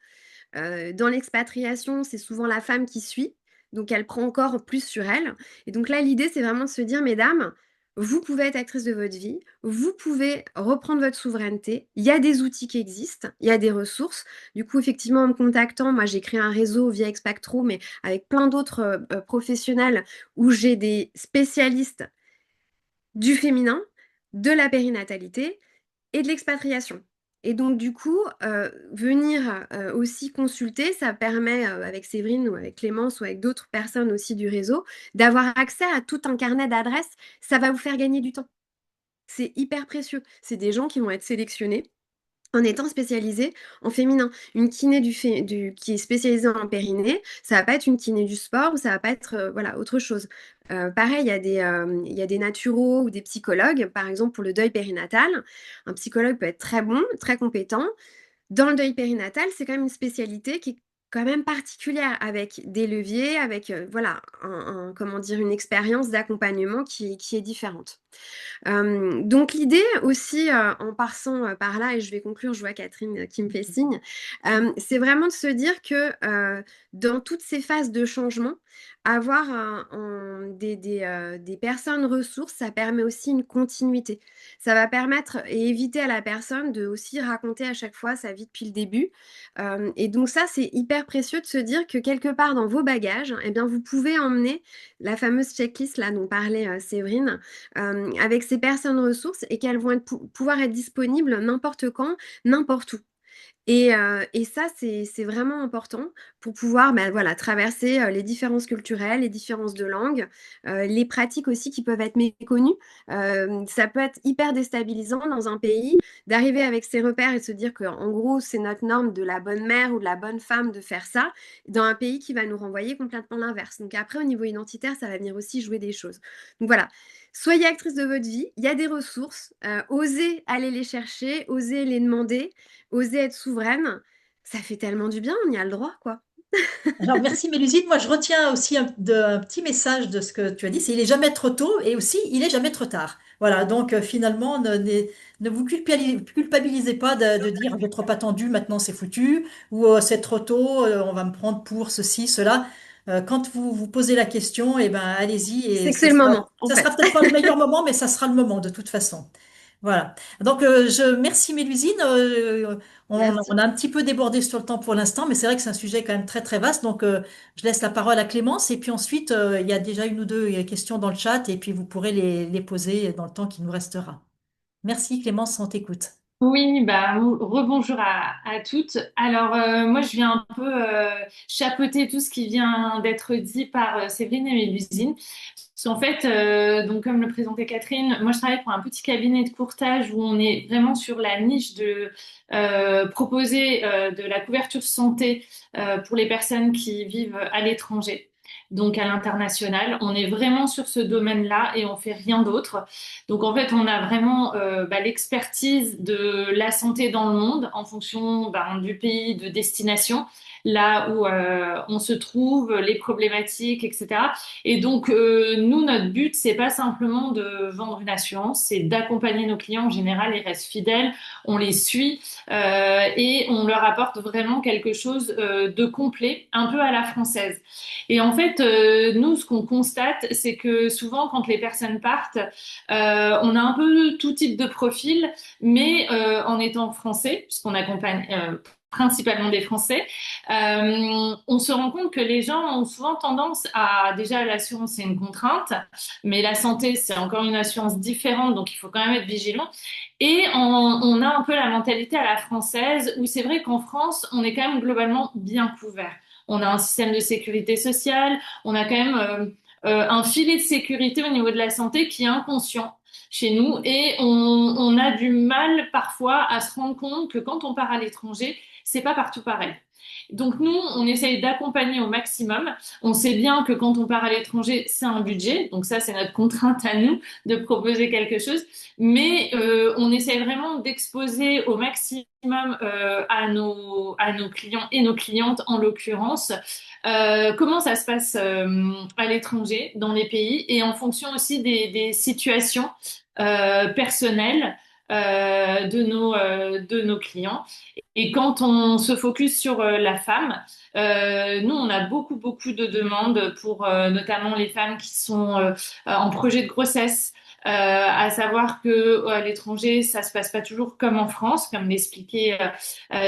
Dans l'expatriation, c'est souvent la femme qui suit, donc elle prend encore plus sur elle. Et donc là, l'idée, c'est vraiment de se dire, mesdames, vous pouvez être actrice de votre vie, vous pouvez reprendre votre souveraineté. Il y a des outils qui existent, il y a des ressources. Du coup, effectivement, en me contactant, moi, j'ai créé un réseau via Expactro, mais avec plein d'autres professionnels où j'ai des spécialistes du féminin, de la périnatalité et de l'expatriation. Et donc du coup, venir, aussi consulter, ça permet, avec Séverine ou avec Clémence ou avec d'autres personnes aussi du réseau, d'avoir accès à tout un carnet d'adresses. Ça va vous faire gagner du temps. C'est hyper précieux. C'est des gens qui vont être sélectionnés en étant spécialisée en féminin. Une kiné qui est spécialisée en périnée, ça va pas être une kiné du sport ou ça va pas être voilà, autre chose. Pareil, il y a des naturaux ou des psychologues, par exemple pour le deuil périnatal. Un psychologue peut être très bon, très compétent. Dans le deuil périnatal, c'est quand même une spécialité qui est quand même particulière, avec des leviers, avec voilà, comment dire, une expérience d'accompagnement qui est différente. Donc l'idée aussi, en passant, par là et je vais conclure, je vois Catherine, qui me fait signe, c'est vraiment de se dire que, dans toutes ces phases de changement, avoir des personnes ressources, ça permet aussi une continuité. Ça va permettre et éviter à la personne de aussi raconter à chaque fois sa vie depuis le début, et donc ça, c'est hyper précieux de se dire que quelque part dans vos bagages, eh bien, vous pouvez emmener la fameuse checklist là dont parlait, Séverine, avec ces personnes ressources et qu'elles vont pouvoir être disponibles n'importe quand, n'importe où. Et ça, c'est vraiment important pour pouvoir bah, voilà, traverser les différences culturelles, les différences de langue, les pratiques aussi qui peuvent être méconnues. Ça peut être hyper déstabilisant dans un pays d'arriver avec ses repères et de se dire qu'en gros, c'est notre norme de la bonne mère ou de la bonne femme de faire ça, dans un pays qui va nous renvoyer complètement l'inverse. Donc après, au niveau identitaire, ça va venir aussi jouer des choses. Donc voilà, soyez actrice de votre vie, il y a des ressources, osez aller les chercher, osez les demander, oser être souveraine, ça fait tellement du bien, on y a le droit, quoi. Alors, merci Mélusine. Moi, je retiens aussi un petit message de ce que tu as dit, c'est il est jamais trop tôt et aussi il est jamais trop tard. Voilà, donc finalement, ne vous culpabilisez pas de dire j'ai trop attendu, maintenant c'est foutu, ou c'est trop tôt, on va me prendre pour ceci, cela. Quand vous vous posez la question, eh ben, allez-y et C'est que c'est le moment, en ça sera fait. peut-être pas le meilleur moment, mais ça sera le moment de toute façon. Voilà. Donc, merci Mélusine. On Merci. a un petit peu débordé sur le temps pour l'instant, mais c'est vrai que c'est un sujet quand même très très vaste. Donc, je laisse la parole à Clémence et puis ensuite, il y a déjà une ou deux questions dans le chat et puis vous pourrez les poser dans le temps qui nous restera. Merci Clémence, on t'écoute. Oui, bah, rebonjour à toutes. Alors, moi, je viens un peu chapeauter tout ce qui vient d'être dit par Séverine et Mélusine. Parce qu'en fait, donc, comme le présentait Catherine, moi, je travaille pour un petit cabinet de courtage où on est vraiment sur la niche de proposer de la couverture santé pour les personnes qui vivent à l'étranger. donc à l'international. On est vraiment sur ce domaine-là et on fait rien d'autre. Donc en fait, on a vraiment l'expertise de la santé dans le monde en fonction du pays de destination, là où on se trouve, les problématiques, etc. Et donc nous, notre but, c'est pas simplement de vendre une assurance, c'est d'accompagner nos clients. En général, ils restent fidèles, on les suit et on leur apporte vraiment quelque chose de complet, un peu à la française. Et en fait, nous, ce qu'on constate, c'est que souvent, quand les personnes partent, on a un peu tout type de profil, mais en étant français, puisqu'on accompagne principalement des Français, on se rend compte que les gens ont souvent tendance à, déjà, l'assurance, c'est une contrainte, mais la santé, c'est encore une assurance différente, donc il faut quand même être vigilant. Et on a un peu la mentalité à la française, où c'est vrai qu'en France, on est quand même globalement bien couvert. On a un système de sécurité sociale, on a quand même un filet de sécurité au niveau de la santé qui est inconscient chez nous et on a du mal parfois à se rendre compte que quand on part à l'étranger, c'est pas partout pareil. Donc nous, on essaye d'accompagner au maximum. On sait bien que quand on part à l'étranger, c'est un budget. Donc ça, c'est notre contrainte à nous de proposer quelque chose. Mais on essaye vraiment d'exposer au maximum à nos clients et nos clientes en l'occurrence comment ça se passe à l'étranger, dans les pays, et en fonction aussi des situations personnelles de nos clients. Et quand on se focus sur la femme, nous, on a beaucoup, beaucoup de demandes pour notamment les femmes qui sont en projet de grossesse. À savoir que à l'étranger, ça se passe pas toujours comme en France, comme l'expliquait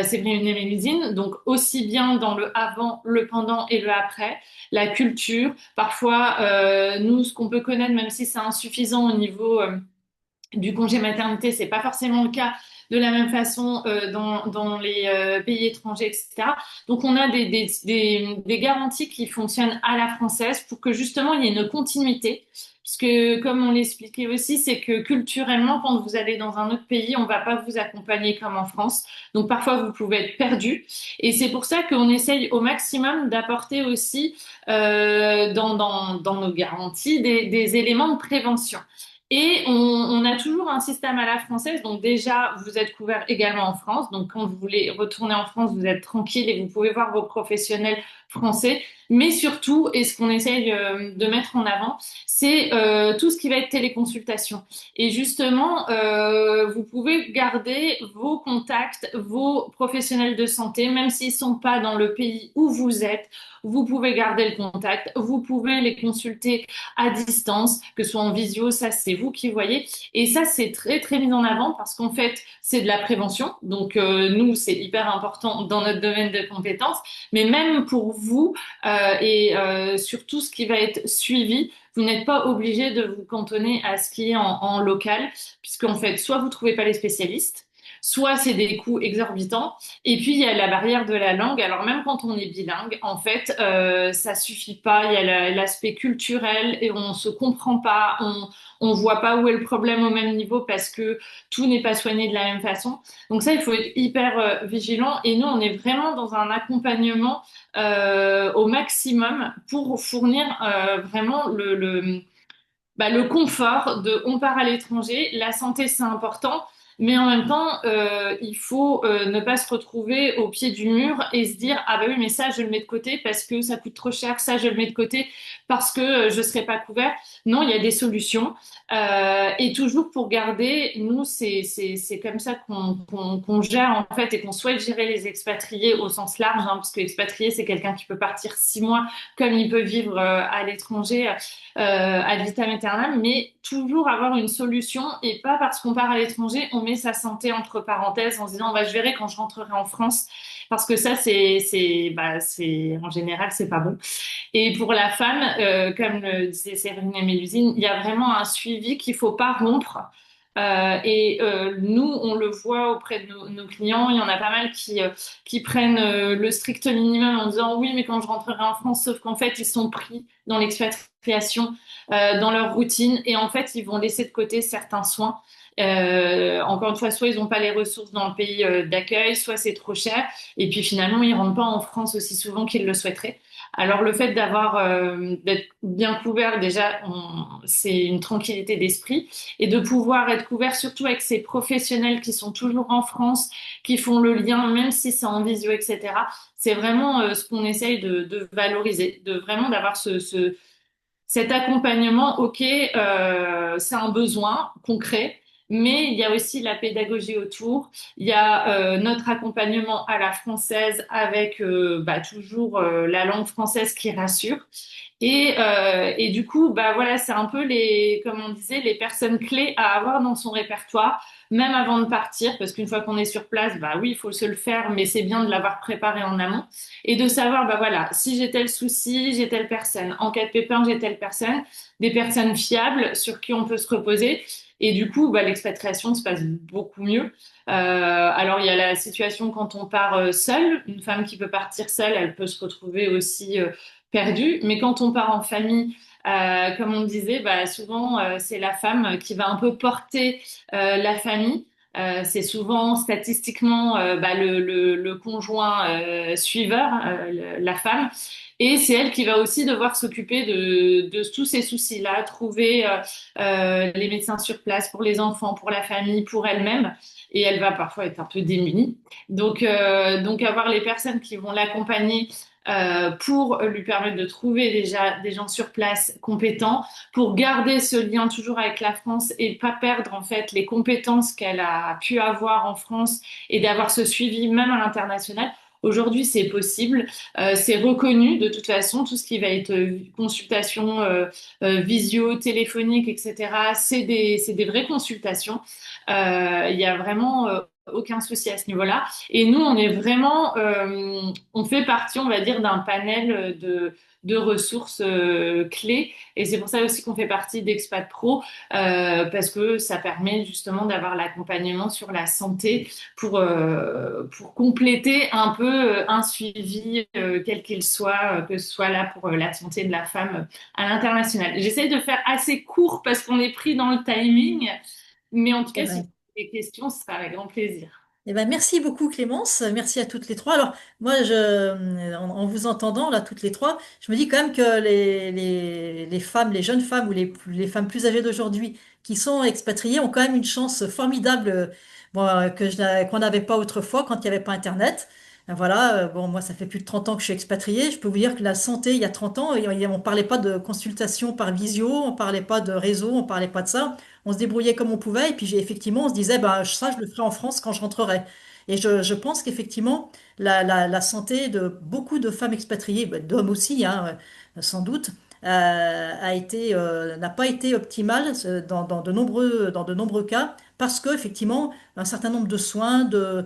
Séverine et Mélusine. Donc aussi bien dans le avant, le pendant et le après, la culture. Parfois, nous, ce qu'on peut connaître, même si c'est insuffisant au niveau du congé maternité, c'est pas forcément le cas de la même façon dans les pays étrangers, etc. Donc on a des garanties qui fonctionnent à la française pour que justement il y ait une continuité. Parce que comme on l'expliquait aussi, c'est que culturellement, quand vous allez dans un autre pays, on va pas vous accompagner comme en France. Donc parfois vous pouvez être perdu. Et c'est pour ça qu'on essaye au maximum d'apporter aussi dans nos garanties des éléments de prévention. Et on a toujours un système à la française. Donc déjà, vous êtes couvert également en France. Donc quand vous voulez retourner en France, vous êtes tranquille et vous pouvez voir vos professionnels français. Mais surtout, et ce qu'on essaye de mettre en avant, c'est tout ce qui va être téléconsultation. Et justement, vous pouvez garder vos contacts, vos professionnels de santé, même s'ils sont pas dans le pays où vous êtes. Vous pouvez garder le contact, vous pouvez les consulter à distance, que ce soit en visio, ça c'est vous qui voyez. Et ça c'est très très mis en avant parce qu'en fait c'est de la prévention. Donc nous c'est hyper important dans notre domaine de compétences, mais même pour vous et sur tout ce qui va être suivi, vous n'êtes pas obligé de vous cantonner à ce qui est en local, puisqu'en fait soit vous trouvez pas les spécialistes, soit c'est des coûts exorbitants. Et puis, il y a la barrière de la langue. Alors, même quand on est bilingue, en fait, ça suffit pas. Il y a l'aspect culturel et on se comprend pas. On voit pas où est le problème au même niveau parce que tout n'est pas soigné de la même façon. Donc ça, il faut être hyper vigilant. Et nous, on est vraiment dans un accompagnement au maximum pour fournir vraiment le confort de on part à l'étranger, la santé c'est important, mais en même temps il faut ne pas se retrouver au pied du mur et se dire ah bah oui mais ça je le mets de côté parce que ça coûte trop cher, ça je le mets de côté parce que je serai pas couvert. Non, il y a des solutions et toujours pour garder, nous c'est comme ça qu'on gère en fait et qu'on souhaite gérer les expatriés au sens large, hein, parce que expatrié c'est quelqu'un qui peut partir 6 mois comme il peut vivre à l'étranger ad vitam aeternam, mais toujours avoir une solution et pas parce qu'on part à l'étranger, on met sa santé entre parenthèses en se disant bah, je verrai quand je rentrerai en France parce que ça c'est en général c'est pas bon. Et pour la femme, comme le disait Séverine et Mélusine, il y a vraiment un suivi qu'il faut pas rompre. Nous, on le voit auprès de nos clients, il y en a pas mal qui prennent le strict minimum en disant oui, mais quand je rentrerai en France, sauf qu'en fait, ils sont pris dans l'expatriation, dans leur routine, et en fait, ils vont laisser de côté certains soins. Encore une fois, soit ils n'ont pas les ressources dans le pays d'accueil, soit c'est trop cher, et puis finalement, ils rentrent pas en France aussi souvent qu'ils le souhaiteraient. Alors le fait d'être bien couvert, déjà, c'est une tranquillité d'esprit et de pouvoir être couvert surtout avec ces professionnels qui sont toujours en France, qui font le lien, même si c'est en visio, etc. C'est vraiment ce qu'on essaye de valoriser, de vraiment d'avoir cet accompagnement, ok, c'est un besoin concret, mais il y a aussi la pédagogie autour. Il y a notre accompagnement à la française avec toujours la langue française qui rassure. Et du coup, bah voilà, c'est un peu comme on disait, les personnes clés à avoir dans son répertoire, même avant de partir, parce qu'une fois qu'on est sur place, bah oui, il faut se le faire, mais c'est bien de l'avoir préparé en amont et de savoir, bah voilà, si j'ai tel souci, j'ai telle personne. En cas de pépin, j'ai telle personne. Des personnes fiables sur qui on peut se reposer. Et du coup, bah, l'expatriation se passe beaucoup mieux. Alors, il y a la situation quand on part seule. Une femme qui peut partir seule, elle peut se retrouver aussi perdue. Mais quand on part en famille, comme on disait, bah, souvent, c'est la femme qui va un peu porter la famille. C'est souvent statistiquement le conjoint suiveur, la femme, et c'est elle qui va aussi devoir s'occuper de tous ces soucis-là, trouver les médecins sur place pour les enfants, pour la famille, pour elle-même, et elle va parfois être un peu démunie. Donc avoir les personnes qui vont l'accompagner pour lui permettre de trouver déjà des gens sur place compétents, pour garder ce lien toujours avec la France et pas perdre en fait les compétences qu'elle a pu avoir en France et d'avoir ce suivi même à l'international. Aujourd'hui, c'est possible, c'est reconnu de toute façon, tout ce qui va être consultation visio, téléphonique, etc. C'est des vraies consultations. Il y a vraiment aucun souci à ce niveau-là. Et nous, on est vraiment, on fait partie, on va dire, d'un panel de ressources clés. Et c'est pour ça aussi qu'on fait partie d'Expat Pro, parce que ça permet justement d'avoir l'accompagnement sur la santé pour compléter un peu un suivi, quel qu'il soit, que ce soit là pour la santé de la femme à l'international. J'essaie de faire assez court parce qu'on est pris dans le timing, mais en tout Eh cas, si vous ben, avez des questions, ce sera avec grand plaisir. merci beaucoup Clémence, merci à toutes les trois. Alors moi, en vous entendant là toutes les trois, je me dis quand même que les femmes, les jeunes femmes ou les femmes plus âgées d'aujourd'hui qui sont expatriées ont quand même une chance formidable, qu'on n'avait pas autrefois quand il n'y avait pas Internet. Voilà, bon, moi ça fait plus de 30 ans que je suis expatriée. Je peux vous dire que la santé, il y a 30 ans, on parlait pas de consultation par visio, on parlait pas de réseau, on parlait pas de ça. On se débrouillait comme on pouvait et puis effectivement on se disait bah ça je le ferai en France quand je rentrerai. Et je pense qu'effectivement la santé de beaucoup de femmes expatriées, bah, d'hommes aussi hein, sans doute, n'a pas été optimale dans de nombreux cas parce que effectivement un certain nombre de soins de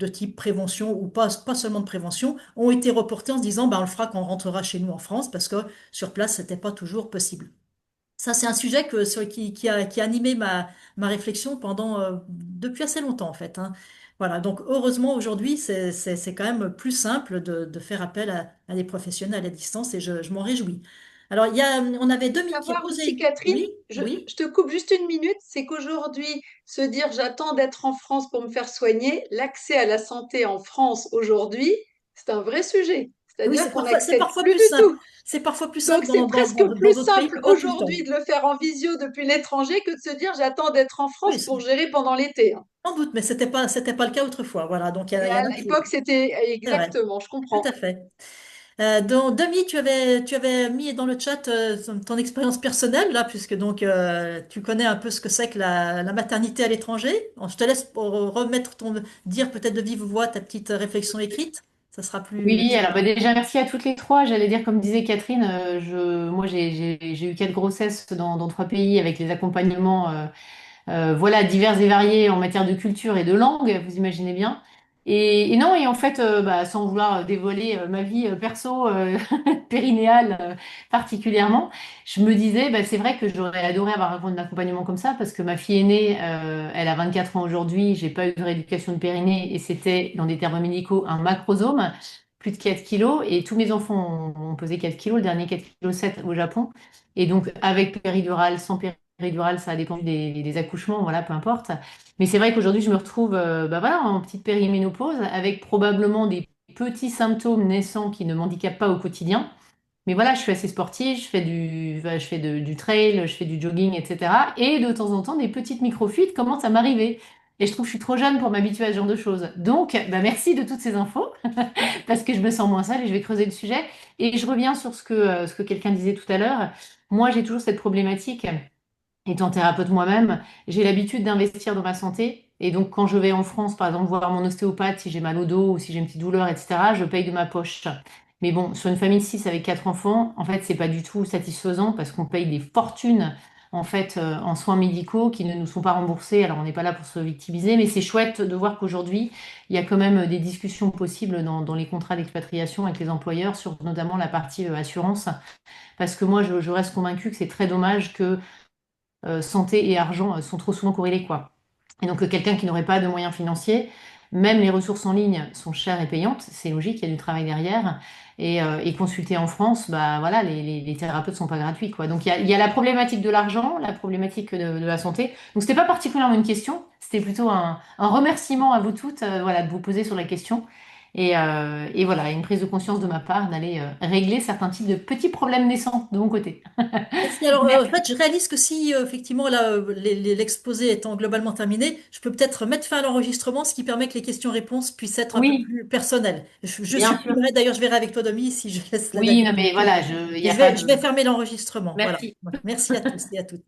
type prévention ou pas seulement de prévention ont été reportés en se disant bah, on le fera quand on rentrera chez nous en France parce que sur place c'était pas toujours possible. Ça, c'est un sujet qui a animé ma réflexion depuis assez longtemps, en fait, hein. Voilà, donc heureusement, aujourd'hui, c'est quand même plus simple de faire appel à des professionnels à distance et je m'en réjouis. Alors, on avait Dominique qui a Savoir aussi, posé. Catherine, Oui, oui, je te coupe juste une minute, c'est qu'aujourd'hui, se dire j'attends d'être en France pour me faire soigner, l'accès à la santé en France aujourd'hui, c'est un vrai sujet. oui, C'est-à-dire qu'on c'est n'accède parfois plus plus du simple. tout. C'est parfois plus Donc simple c'est presque dans plus d'autres pays, simple mais pas tout le temps. aujourd'hui de le faire en visio depuis l'étranger que de se dire j'attends d'être en Oui, France pour gérer pendant l'été, hein. sans doute, mais c'était pas le cas autrefois. Voilà, donc Et il y à en a qui. l'époque, c'était C'est vrai, exactement, je tout comprends. à fait. Donc, Demi, tu avais mis dans le chat ton expérience personnelle, là, puisque donc tu connais un peu ce que c'est que la maternité à l'étranger. Je te laisse dire peut-être de vive voix ta petite réflexion écrite. Ça sera plus. Oui, alors bah, déjà merci à toutes les trois. J'allais dire, comme disait Catherine, moi j'ai eu 4 grossesses dans 3 pays avec les accompagnements voilà, divers et variés en matière de culture et de langue, vous imaginez bien. Et non, et en fait, sans vouloir dévoiler ma vie perso, périnéale particulièrement, je me disais, c'est vrai que j'aurais adoré avoir un accompagnement comme ça, parce que ma fille aînée, elle a 24 ans aujourd'hui, j'ai pas eu de rééducation de périnée, et c'était, dans des termes médicaux, un macrosome, plus de 4 kilos, et tous mes enfants ont pesé 4 kilos, le dernier 4,7 kg au Japon. Et donc, avec péridurale, sans péridurale, ça a dépendu des accouchements, voilà, peu importe. Mais c'est vrai qu'aujourd'hui, je me retrouve voilà, en petite périménopause avec probablement des petits symptômes naissants qui ne m'handicapent pas au quotidien. Mais voilà, je suis assez sportive, du trail, je fais du jogging, etc. Et de temps en temps, des petites microfuites commencent à m'arriver. Et je trouve que je suis trop jeune pour m'habituer à ce genre de choses. Donc, bah, merci de toutes ces infos, parce que je me sens moins seule et je vais creuser le sujet. Et je reviens sur ce que quelqu'un disait tout à l'heure. Moi, j'ai toujours cette problématique. Étant thérapeute moi-même, j'ai l'habitude d'investir dans ma santé. Et donc, quand je vais en France, par exemple, voir mon ostéopathe, si j'ai mal au dos ou si j'ai une petite douleur, etc., je paye de ma poche. Mais bon, sur une famille de 6 avec 4 enfants, en fait, c'est pas du tout satisfaisant parce qu'on paye des fortunes, en fait, en soins médicaux qui ne nous sont pas remboursés. Alors, on n'est pas là pour se victimiser, mais c'est chouette de voir qu'aujourd'hui, il y a quand même des discussions possibles dans les contrats d'expatriation avec les employeurs sur notamment la partie assurance. Parce que moi, je reste convaincue que c'est très dommage que santé et argent sont trop souvent corrélés, quoi. Et donc, quelqu'un qui n'aurait pas de moyens financiers, même les ressources en ligne sont chères et payantes, c'est logique, il y a du travail derrière. Et consulter en France, bah voilà, les thérapeutes sont pas gratuits, quoi. Donc, il y a la problématique de l'argent, la problématique de la santé. Donc, c'était pas particulièrement une question, c'était plutôt un remerciement à vous toutes, voilà, de vous poser sur la question. Et voilà, une prise de conscience de ma part d'aller régler certains types de petits problèmes naissants de mon côté. Merci. Alors, en fait, je réalise que si effectivement là, l'exposé étant globalement terminé, je peux peut-être mettre fin à l'enregistrement, ce qui permet que les questions-réponses puissent être un peu Oui, plus personnelles. Je bien sûr. supprimerai, d'ailleurs, je verrai avec toi, Domi, si je laisse la Oui, date. non, mais voilà, il n'y Et a pas je de... vais fermer l'enregistrement. Voilà. Merci. Merci à tous et à toutes.